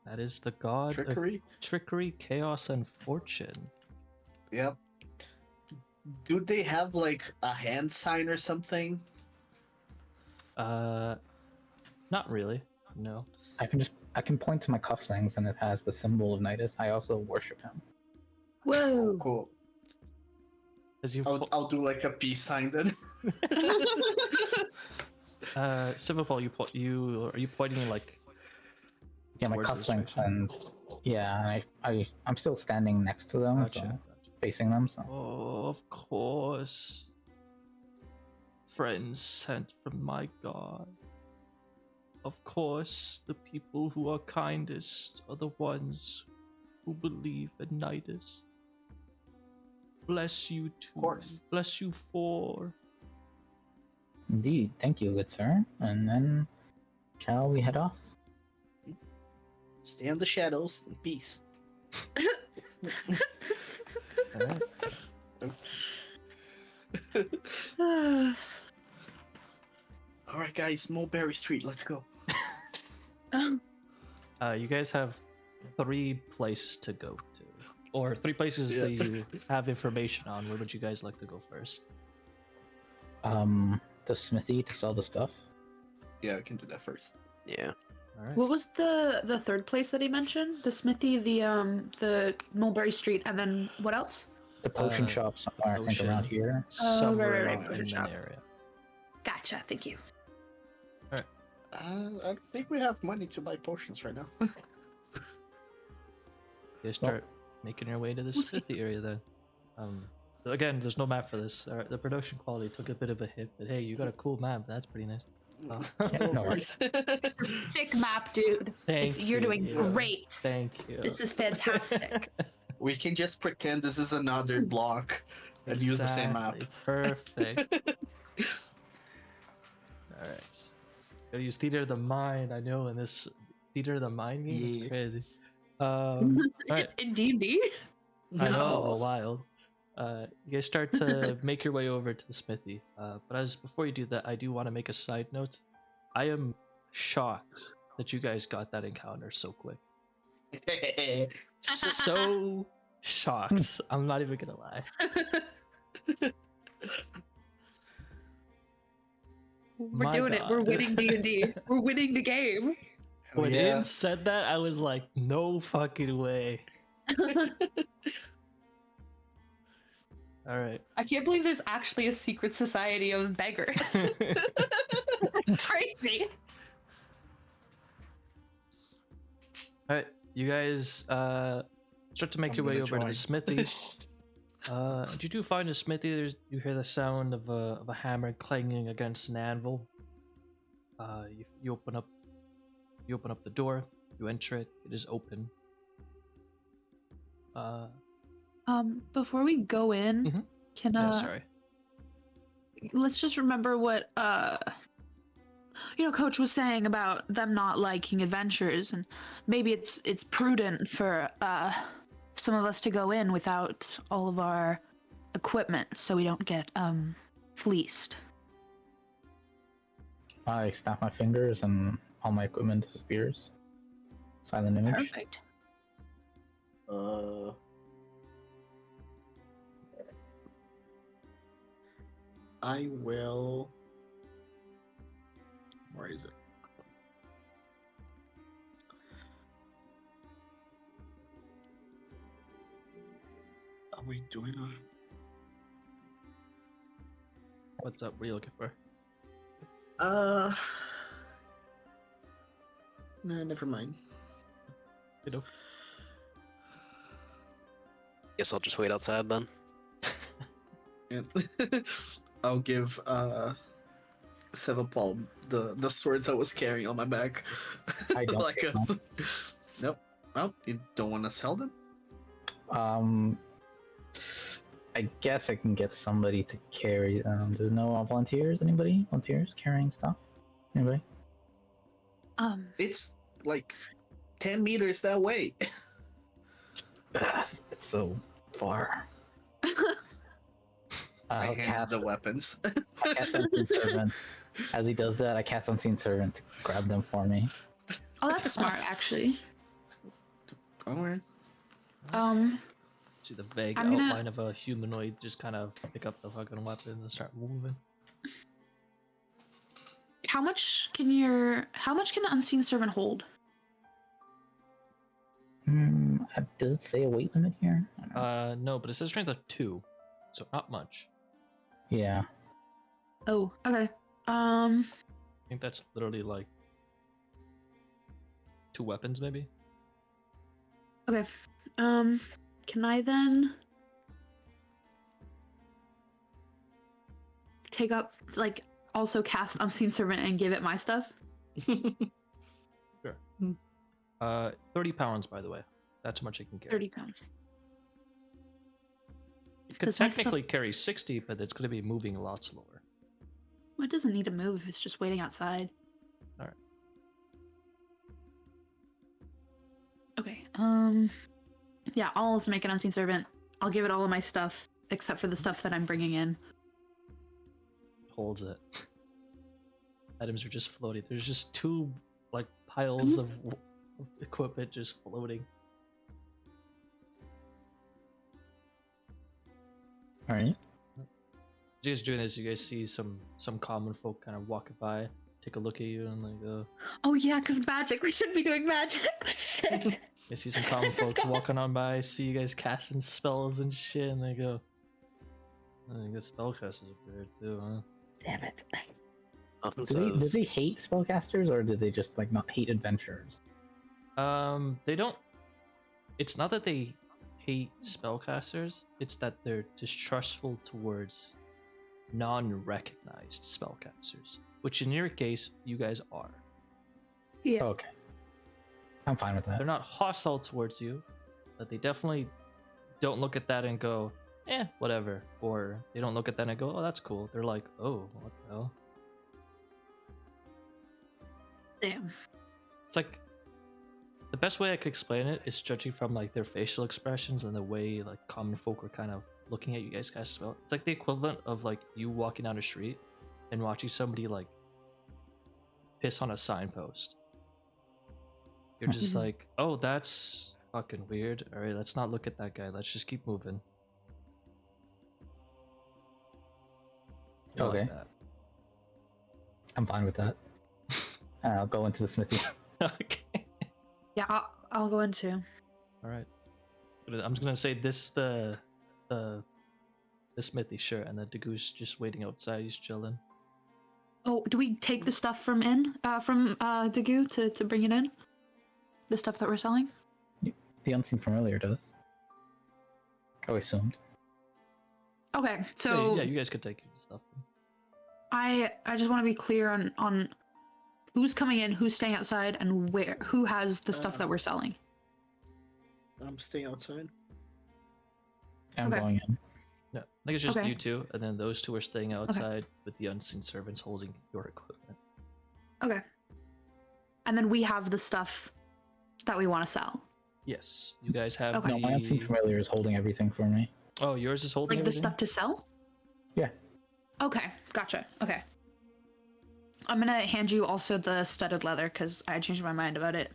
That is the god trickery? of trickery, chaos, and fortune. Yep. Do they have like a hand sign or something? Not really. No. I can just I can point to my cufflinks and it has the symbol of Nidus. I also worship him. Whoa. Cool. As you I'll do like a peace sign then. Svipall, are you pointing like Yeah, my towards this cufflinks, direction? and yeah, I'm still standing next to them, Gotcha, so gotcha. facing them. So Oh, of course. Friends sent from my god. Of course, the people who are kindest are the ones who believe in Nidus. Bless you two. Of course. Bless you four. indeed, thank you, good sir. And then, shall we head off? Stay in the shadows in peace. Alright. Alright guys, Mulberry Street, let's go. You guys have 3 places to go to. Or 3 places that you have information on. Where would you guys like to go first? The smithy to sell the stuff. Yeah, I can do that first. Yeah. Alright. What was the third place that he mentioned? The smithy, the Mulberry Street, and then what else? The potion Uh, shop somewhere, I think potion. around here. Somewhere right, right. in Shop. that area. Gotcha. Thank you. I don't think we have money to buy potions right now. You start making your way to the We'll see. smithy area then. Again, there's no map for this. The production quality took a bit of a hit, but hey, you got a cool map. That's pretty nice. no worries. Sick map, dude. Thank You're doing you. great. Thank you. This is fantastic. We can just pretend this is another block and use the same map. Exactly. Perfect. Alright. Gotta use theater of the mind, I know, in this theater of the mind game. Yeah. It's crazy. Alright. In D&D? I know, a little wild. You guys start to make your way over to the smithy. But before you do that, I do want to make a side note. I am shocked that you guys got that encounter so quick. So shocked. I'm not even gonna lie. We're My doing it. We're God. winning D&D. We're winning the game. When yeah. Ian said that, I was like, no fucking way. Alright. I can't believe there's actually a secret society of beggars. Crazy. Alright, you guys start to make I'm your way gonna over to the join. smithy. You do find a smithy. You hear the sound of a hammer clanging against an anvil. You open up the door. You enter it. It is open. Before we go in, Mhm. can Yeah, sorry. let's just remember what Coach was saying about them not liking adventures, and maybe it's prudent for some of us to go in without all of our equipment so we don't get fleeced. I snap my fingers and all my equipment disappears. Silent image. Perfect. I will. Where is it? Are we doing a? What's up? What are you looking for? Nah, never mind. You know. Guess I'll just wait outside then. And I'll give Svipall the swords I was carrying on my back. I don't like take us. Nope. Oh, you don't want to sell them? I guess I can get somebody to carry them. There's no volunteers? Anybody? Volunteers carrying stuff? Anybody? It's like 10 meters that way. It's so far. I I'll hand cast the weapons. I cast Unseen Servant. As he does that, I cast Unseen Servant to grab them for me. Oh, that's smart, actually. Alright. See the vague I'm gonna- outline of a humanoid just kind of pick up the fucking weapon and start moving. How much can Unseen Servant hold? Does it say a weight limit here? I don't know. No, but it says strength of 2, so not much. Yeah. Oh, okay. I think that's literally like 2 weapons, maybe. Okay. Can I then take up, like, also cast Unseen Servant and give it my stuff? Sure. 30 pounds, by the way. That's how much it can carry. 30 pounds. It could Does my stuff- technically carry 60, but it's going to be moving a lot slower. Well, it doesn't need to move if it's just waiting outside. Alright. Okay. Yeah, I'll also make an Unseen Servant. I'll give it all of my stuff, except for the stuff that I'm bringing in. Holds it. Items are just floating. There's just 2 like piles of equipment just floating. All right. As you guys doing this, you guys see some common folk kind of walking by, take a look at you, and like, Oh yeah, because magic. We should be doing magic. Shit. I see some common folk walking on by, see you guys casting spells and shit, and they go, I guess spellcasters are weird too, huh? Damn it. Do they hate spellcasters, or do they just like not hate adventurers? They don't. It's not that they hate spellcasters, it's that they're distrustful towards non-recognized spellcasters, which in your case, you guys are. Yeah. Okay. I'm fine with that. They're not hostile towards you, but they definitely don't look at that and go, whatever. Or they don't look at that and go, oh, that's cool. They're like, oh, what the hell? Damn. It's like, the best way I could explain it is judging from like their facial expressions and the way like common folk are kind of looking at you guys cast a spell. It's like the equivalent of like you walking down the street and watching somebody like piss on a signpost. You're just like, oh, that's fucking weird. All right, let's not look at that guy. Let's just keep moving. You like Okay. that. I'm fine with that. I'll go into the smithy. Okay. Yeah, I'll go in too. All right. I'm just gonna say this the smithy, sure, and then DaGoo's just waiting outside. He's chilling. Oh, do we take the stuff from DaGoo to bring it in? The stuff that we're selling? The Unseen Familiar does. I assumed. Okay, so yeah, you guys could take your stuff. I just want to be clear on who's coming in, who's staying outside, and who has the stuff that we're selling. I'm staying outside. I'm Okay. going in. No, I think it's just Okay. you two, and then those two are staying outside with the unseen servants holding your equipment. Okay. And then we have the stuff that we want to sell. Yes, you guys have Okay. No, my Unseen Familiar is holding everything for me. Oh, yours is holding Like the everything? stuff to sell? Yeah. Okay, gotcha. Okay. I'm gonna hand you also the studded leather because I changed my mind about it.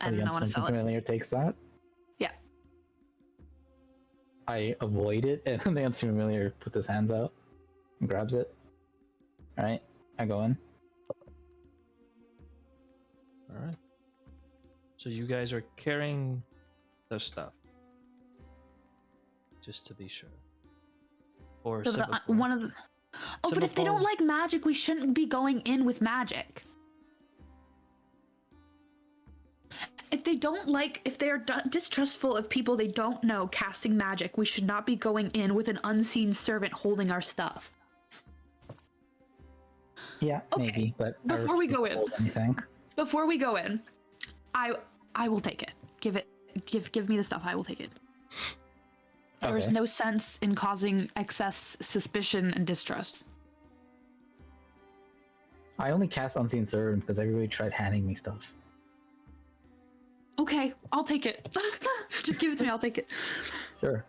And the I want to Unseen sell it. Familiar takes that. Yeah. I avoid it, and the Unseen Familiar puts his hands out and grabs it. Alright, I go in. Alright. So you guys are carrying the stuff. Just to be sure. Or So Svipall. one of the... Oh, but if they don't Svipall- like magic, we shouldn't be going in with magic. If they are distrustful of people they don't know casting magic, we should not be going in with an unseen servant holding our stuff. Yeah, Okay, maybe, but I before we refuse go to in. hold anything. Before we go in, I will take it. Give me the stuff. I will take it. There is Okay. no sense in causing excess suspicion and distrust. I only cast Unseen Servant because everybody tried handing me stuff. Okay, I'll take it. Just give it to me. I'll take it. Sure.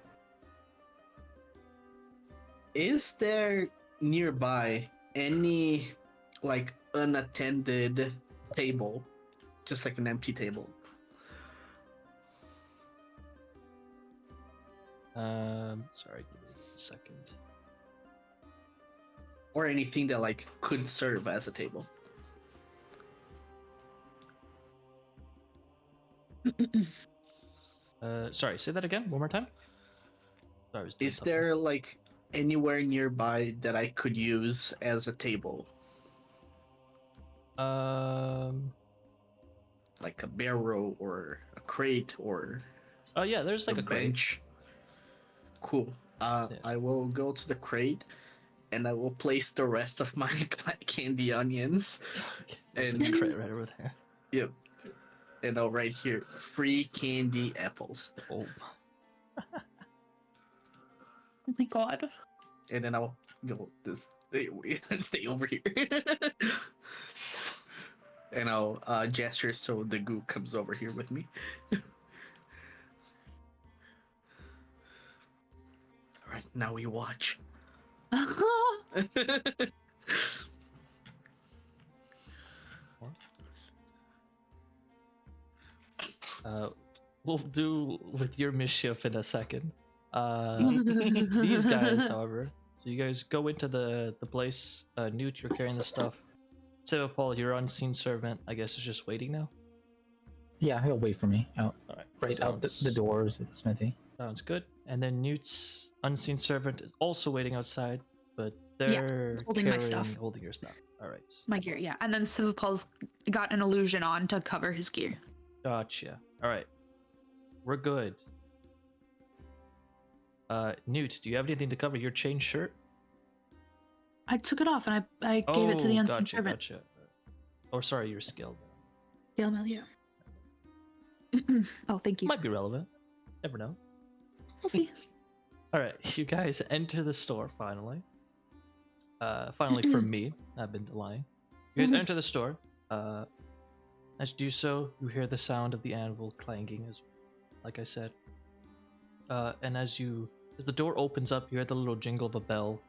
Is there nearby any like unattended table? Just like an empty table. Sorry, give me a second. Or anything that like could serve as a table. Sorry, say that again, one more time. Sorry, I was doing Is something. there like anywhere nearby that I could use as a table, Um. like a barrel or a crate or Oh yeah, there's a like a crate. bench? Cool. Yeah. I will go to the crate and I will place the rest of my candy onions. There's And a crate right over there. yep. And I'll write here free candy apples. Oh. Oh my god. And then I'll go this stay over here. And I'll gesture so DaGoo comes over here with me. Alright, now we watch. We'll do with your mischief in a second. These guys, however, so you guys go into the place. Newt, you're carrying the stuff. Svipall, your unseen servant, I guess, is just waiting now. Yeah, he'll wait for me out Alright, right out the doors of the smithy. Sounds good. And then Newt's unseen servant is also waiting outside, but they're holding my stuff. holding your stuff. Alright. My gear, yeah. And then Svipall's got an illusion on to cover his gear. Gotcha. Alright. We're good. Newt, do you have anything to cover your chain shirt? I took it off and I gave it to the unseen gotcha, servant. gotcha. Oh, sorry, your skill. Yeah, yeah. Oh, thank you. Might be relevant. Never know. We'll see. Alright, you guys enter the store finally. Finally for me. I've been delaying. You guys enter the store. As you do so, you hear the sound of the anvil clanging, as like I said. And as the door opens up, you hear the little jingle of a bell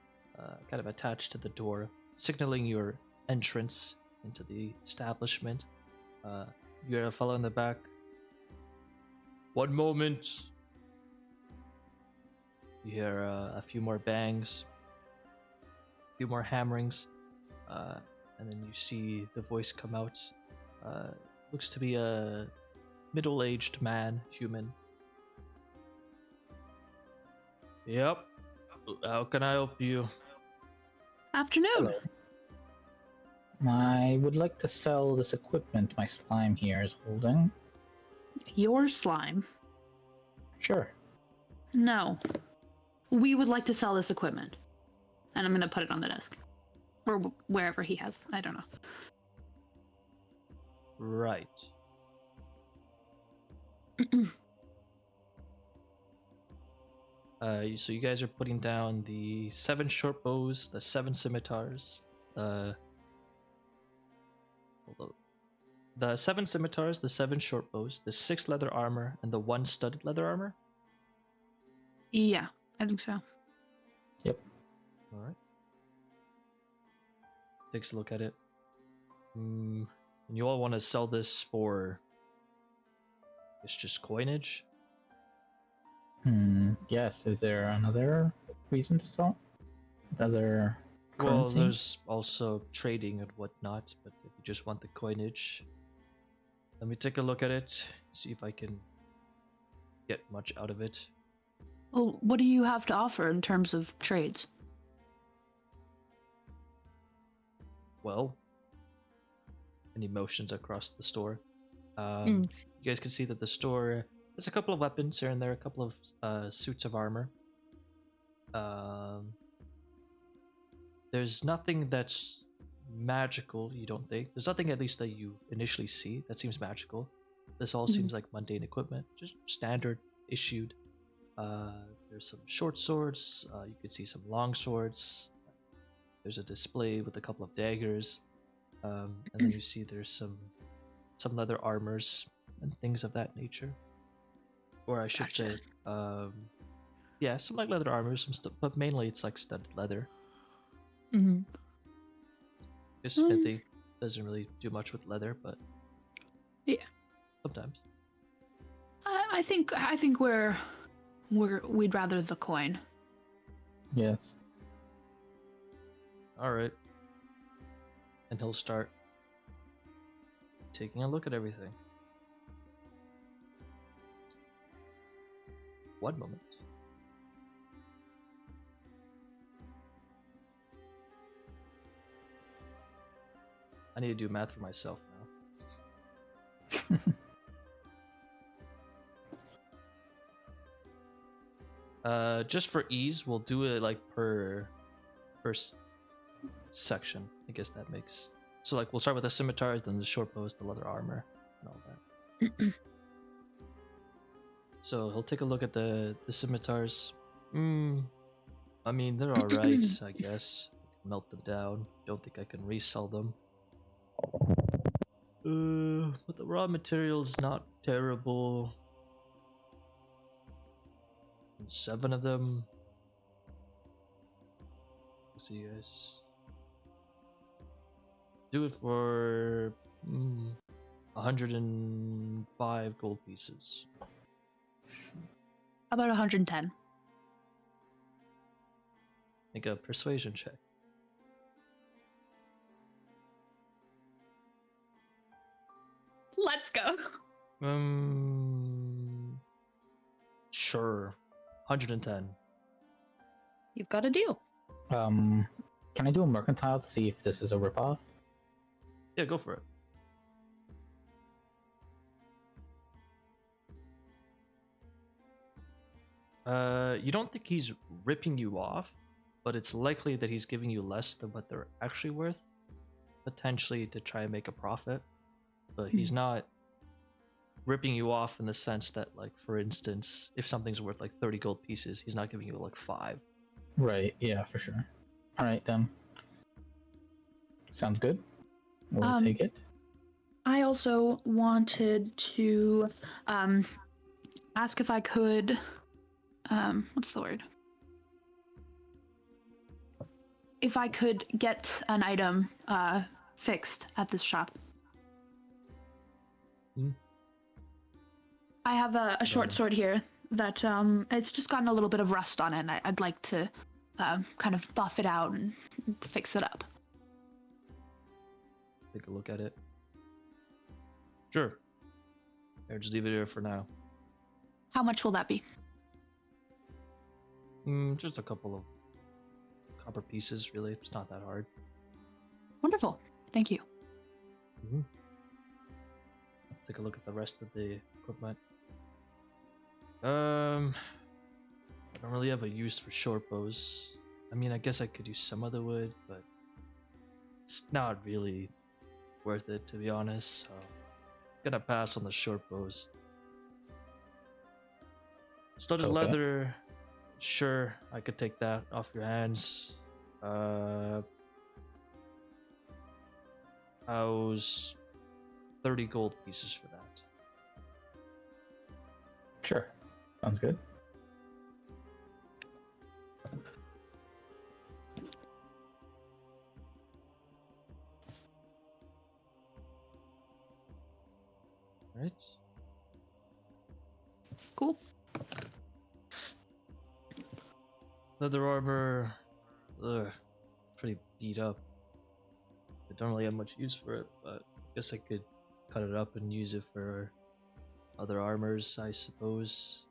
kind of attached to the door, signaling your entrance into the establishment. You hear a fellow in the back. One moment. You hear a few more bangs, a few more hammerings, and then you see the voice come out. Looks to be a middle-aged man, human. Yep. How can I help you? Afternoon. I would like to sell this equipment my slime here is holding. Your slime. Sure. No. We would like to sell this equipment. And I'm going to put it on the desk. Or wherever he has. I don't know. Right. So you guys are putting down the 7 short bows, the 7 scimitars, the 7 scimitars, the 7 short bows, the 6 leather armor, and the 1 studded leather armor. Yeah, I think so. Yep. All right. Takes a look at it. And you all want to sell this for? It's just coinage. Yes. Is there another reason to sell? Other Well, currency? there's also trading and whatnot, but if you just want the coinage, let me take a look at it, see if I can get much out of it. Well, what do you have to offer in terms of trades? Well, any motions across the store. You guys can see that the store has a couple of weapons here and there, a couple of suits of armor. There's nothing that's magical, you don't think? There's nothing, at least, that you initially see that seems magical. This all seems like mundane equipment, just standard issued. There's some short swords, you can see some long swords. There's a display with a couple of daggers. And then you see there's some leather armors and things of that nature. Or I should say, yeah, some like leather armors, some stuff, but mainly it's like studded leather. Mm-hmm. Just smithy doesn't really do much with leather, but yeah, sometimes. I think we'd rather the coin. Yes. All right. And he'll start taking a look at everything. One moment. I need to do math for myself now. Just for ease, we'll do it like per section. I guess that makes so. Like we'll start with the scimitars, then the short bows, the leather armor, and all that. So he'll take a look at the scimitars. I mean, they're alright, I guess. I can melt them down. Don't think I can resell them. But the raw material's not terrible. And 7 of them. Let's see, guys. Do it for 105 gold pieces. How about 110? Make a persuasion check. Let's go. Sure. 110. You've got a deal. Can I do a mercantile to see if this is a ripoff? Yeah, go for it. You don't think he's ripping you off, but it's likely that he's giving you less than what they're actually worth, potentially to try and make a profit. But he's not ripping you off in the sense that, like, for instance, if something's worth like 30 gold pieces, he's not giving you like 5. Right, yeah, for sure. Alright then. Sounds good. We'll take it. I also wanted to ask if I could what's the word? If I could get an item fixed at this shop. I have a short sword here that it's just gotten a little bit of rust on it, and I'd like to kind of buff it out and fix it up. Take a look at it. Sure. Here, just leave it here for now. How much will that be? Just a couple of copper pieces, really. It's not that hard. Wonderful. Thank you. Take a look at the rest of the equipment. I don't really have a use for short bows. I mean, I guess I could use some other wood, but it's not really worth it, to be honest. So I'm gonna pass on the short bows. Studded leather, sure, I could take that off your hands. How's 30 gold pieces for that? Sure. Sounds good. Right. Cool. Leather armor, pretty beat up. I don't really have much use for it, but I guess I could cut it up and use it for other armors, I suppose.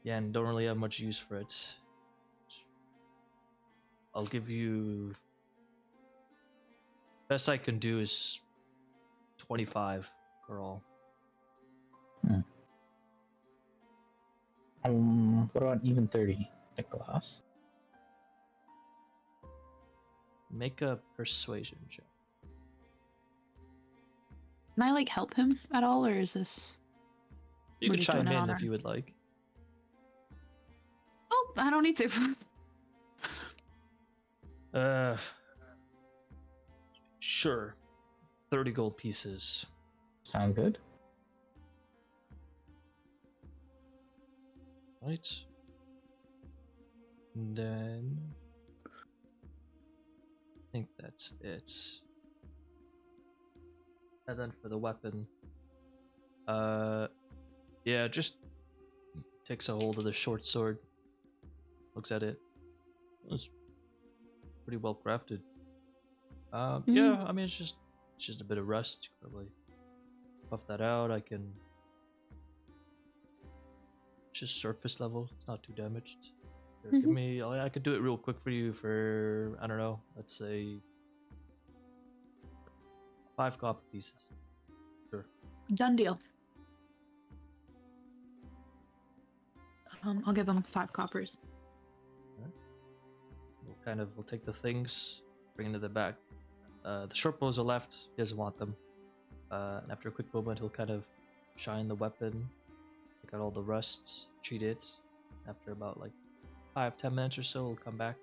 Yeah, and don't really have much use for it. I'll give you... Best I can do is 25 for all. What about even 30, Nicholas? Make a persuasion check. Can I like help him at all, or is this? You We're can just doing chime it on in our- if you would like. Oh, I don't need to. Sure. 30 gold pieces. Sounds good. Right. And then I think that's it. And then for the weapon, yeah, just takes a hold of the short sword, looks at it. It's pretty well crafted. Yeah, I mean it's just a bit of rust. You can probably buff that out. I can just surface level. It's not too damaged. Here, give me. I could do it real quick for you for I don't know. Let's say 5 copper pieces. Sure. Done deal. I'll give them 5 coppers. We'll take the things, bring them to the back. The short bows are left. He doesn't want them. And after a quick moment, he'll kind of shine the weapon, take out all the rust, treat it. After about like 5-10 minutes or so, he'll come back,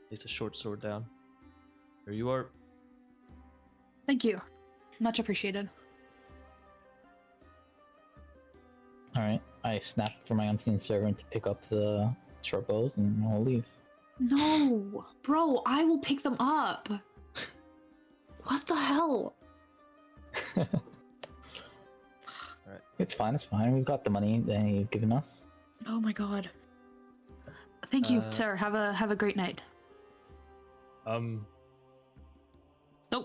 place the short sword down. There you are. Thank you. Much appreciated. Alright, I snap for my unseen servant to pick up the short bows and I'll leave. No, bro, I will pick them up. What the hell? It's fine, it's fine. We've got the money that he's given us. Oh my god. Thank you, sir. Have a great night. Nope,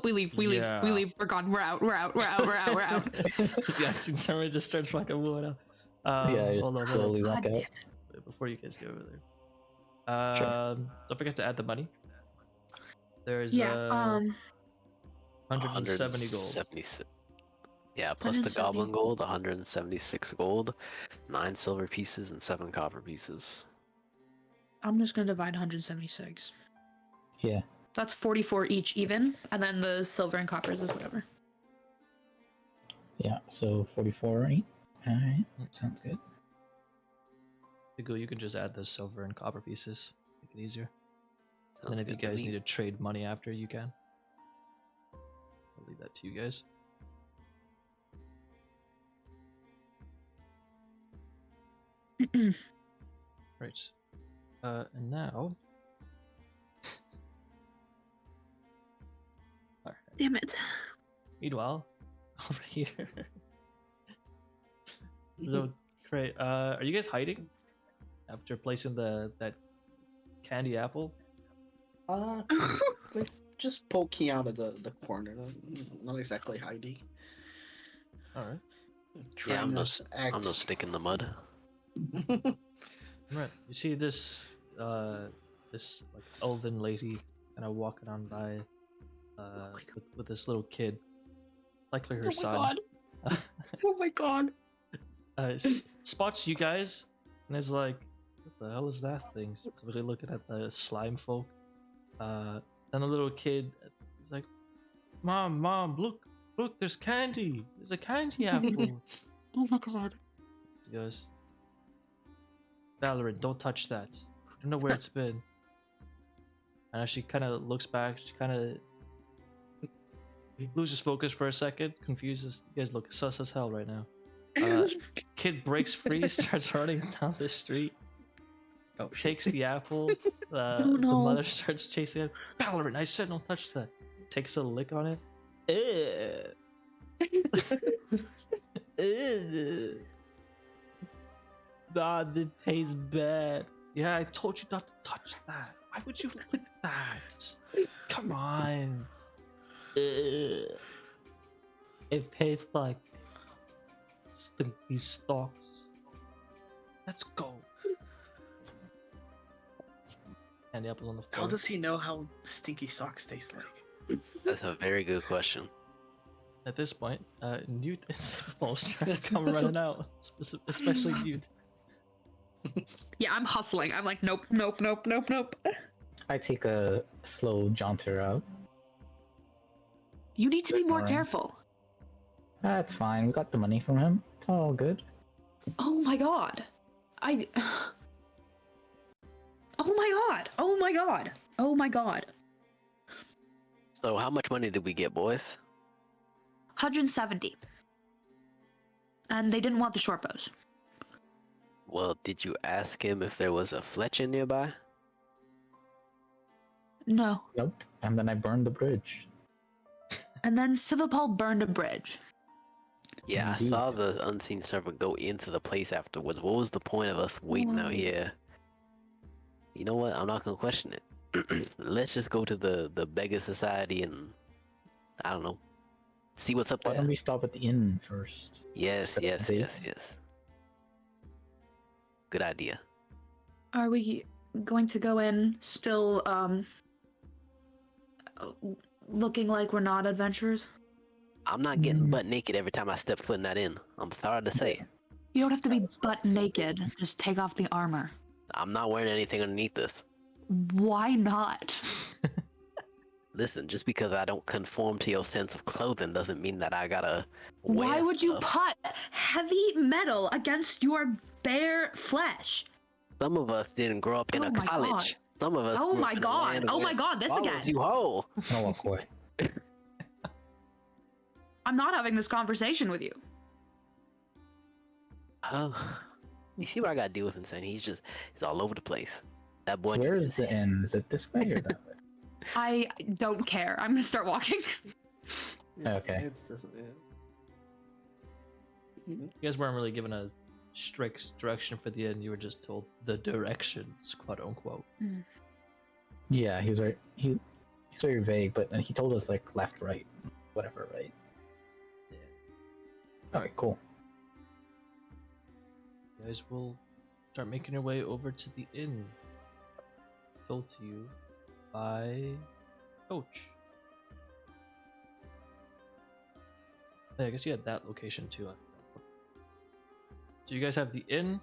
we leave. We Yeah. leave. We're gone. We're out. We're out. We're out. We're out. We're out. Yeah, Someone just starts fucking moving up. Yeah, just hold on. slowly walk God out. Before you guys go over there. Don't forget to add the money. There's Yeah. 170 gold. 176. Yeah, plus the 170 goblin gold, 176 gold, 9 silver pieces, and 7 copper pieces. I'm just gonna divide 176. Yeah. That's 44 each, even, and then the silver and coppers is whatever. Yeah, so 44, right? Alright, sounds good. DaGoo, you can just add the silver and copper pieces. Make it easier. And Sounds then if you good to guys me. need to trade money after, you can. I'll leave that to you guys. Right. And now. Alright. Damn it. Meanwhile, over here. So great. Are you guys hiding after placing that candy apple? Like just poking out of the corner, not exactly hiding. All right. Yeah, I'm no act. stick in the mud. Right. You see this this like elven lady kind of walking on by with this little kid, likely her son. Oh my god. Spots you guys and is like, what the hell is that thing? So really looking at the slime folk. Then the little kid is like, Mom, look, there's candy. There's a candy apple. Oh my god. He goes, Valorant, don't touch that. I don't know where it's been. And as she kind of looks back, she kind of loses focus for a second, confuses. You guys look sus as hell right now. Kid breaks free, starts running down the street, takes the apple. no. The mother starts chasing it. Valorant, I said don't touch that. Takes a lick on it. Nah, it tastes bad. Yeah, I told you not to touch that. Why would you lick that? Come on. It tastes like stinky stalks. Let's go. And the apple's on the floor. How does he know how stinky socks taste like? That's a very good question. At this point, Newt is almost trying to come running out, especially Newt. Yeah, I'm hustling. I'm like, nope. I take a slow jaunter out. You need to be more Alright. careful. That's fine, we got the money from him. It's all good. Oh my god. Oh my god. Oh my god. Oh my god. So, how much money did we get, boys? 170. And they didn't want the short bows. Well, did you ask him if there was a Fletcher nearby? No. Nope. And then I burned the bridge. And then Svipall burned a bridge. Yeah, Indeed. I saw the unseen servant go into the place afterwards. What was the point of us waiting out here? You know what? I'm not gonna question it. Let's just go to the beggar society and I don't know, see what's up Why there. don't we stop at the inn first? Yes, set yes, the yes, base? yes. Good idea. Are we going to go in still looking like we're not adventurers? I'm not getting butt naked every time I step foot in that inn. I'm sorry to say. You don't have to be butt naked. Just take off the armor. I'm not wearing anything underneath this. Why not? Listen, just because I don't conform to your sense of clothing doesn't mean that I gotta wear Why would you stuff. put heavy metal against your bare flesh? Some of us didn't grow up in Oh a my college. God. Some of us Oh grew my up in a God. land Oh where my it God, this swallows again. you whole. I'll walk away. I'm not having this conversation with you. Oh, you see what I gotta deal with Insane? He's all over the place. That boy. Where needs is his the hand. inn? Is it this way or that way? I don't care. I'm gonna start walking. Okay. It's this one, yeah. You guys weren't really given a strict direction for the end. You were just told the directions, quote unquote. Yeah, he's very vague, but he told us like left, right, whatever, right? Yeah. Alright, cool. You guys will start making your way over to the inn told to you by coach. Yeah, I guess you had that location too. So you guys have the inn,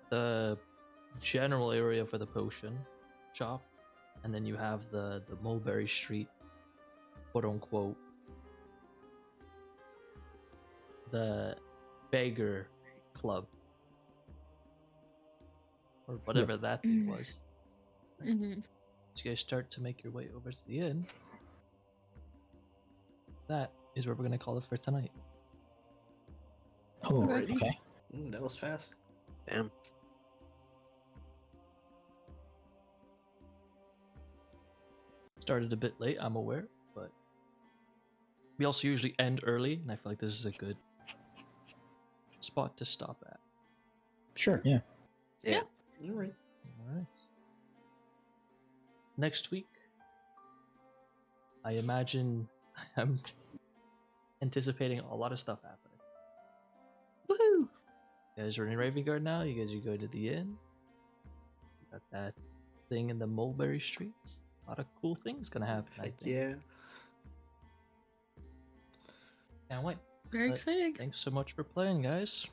the general area for the potion shop, and then you have the Mulberry Street, quote unquote, the beggar club, or whatever that thing was. Mm-hmm. So you guys start to make your way over to the inn. That is where we're gonna call it for tonight. Oh, Alrighty. okay. That was fast. Damn. Started a bit late, I'm aware, but we also usually end early, and I feel like this is a good spot to stop at. Sure, yeah. Yeah. Alright. Alright. Next week, I imagine I'm anticipating a lot of stuff happening. Woohoo! You guys are in Ravengarde now, you guys are going to the inn. You got that thing in the Mulberry Streets. A lot of cool things gonna happen, I think. Yeah. Can't wait. Very But exciting. Thanks so much for playing, guys.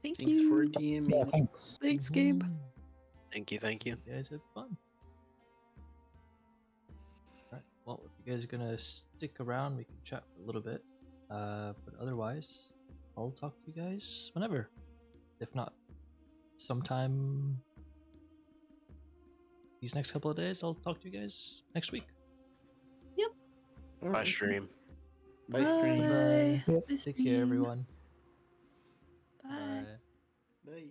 Thank Thanks you. for DMing. Yeah, thanks. Thanks, Gabe. Mhm. Thank you. Thank you. You guys have fun. Alright, well, if you guys are gonna stick around, we can chat for a little bit. But otherwise, I'll talk to you guys whenever. If not, sometime these next couple of days, I'll talk to you guys next week. Bye, Alright. stream. Bye, stream. Bye. Yep. Bye, Take care, stream. everyone. Bye. Bye. Bye.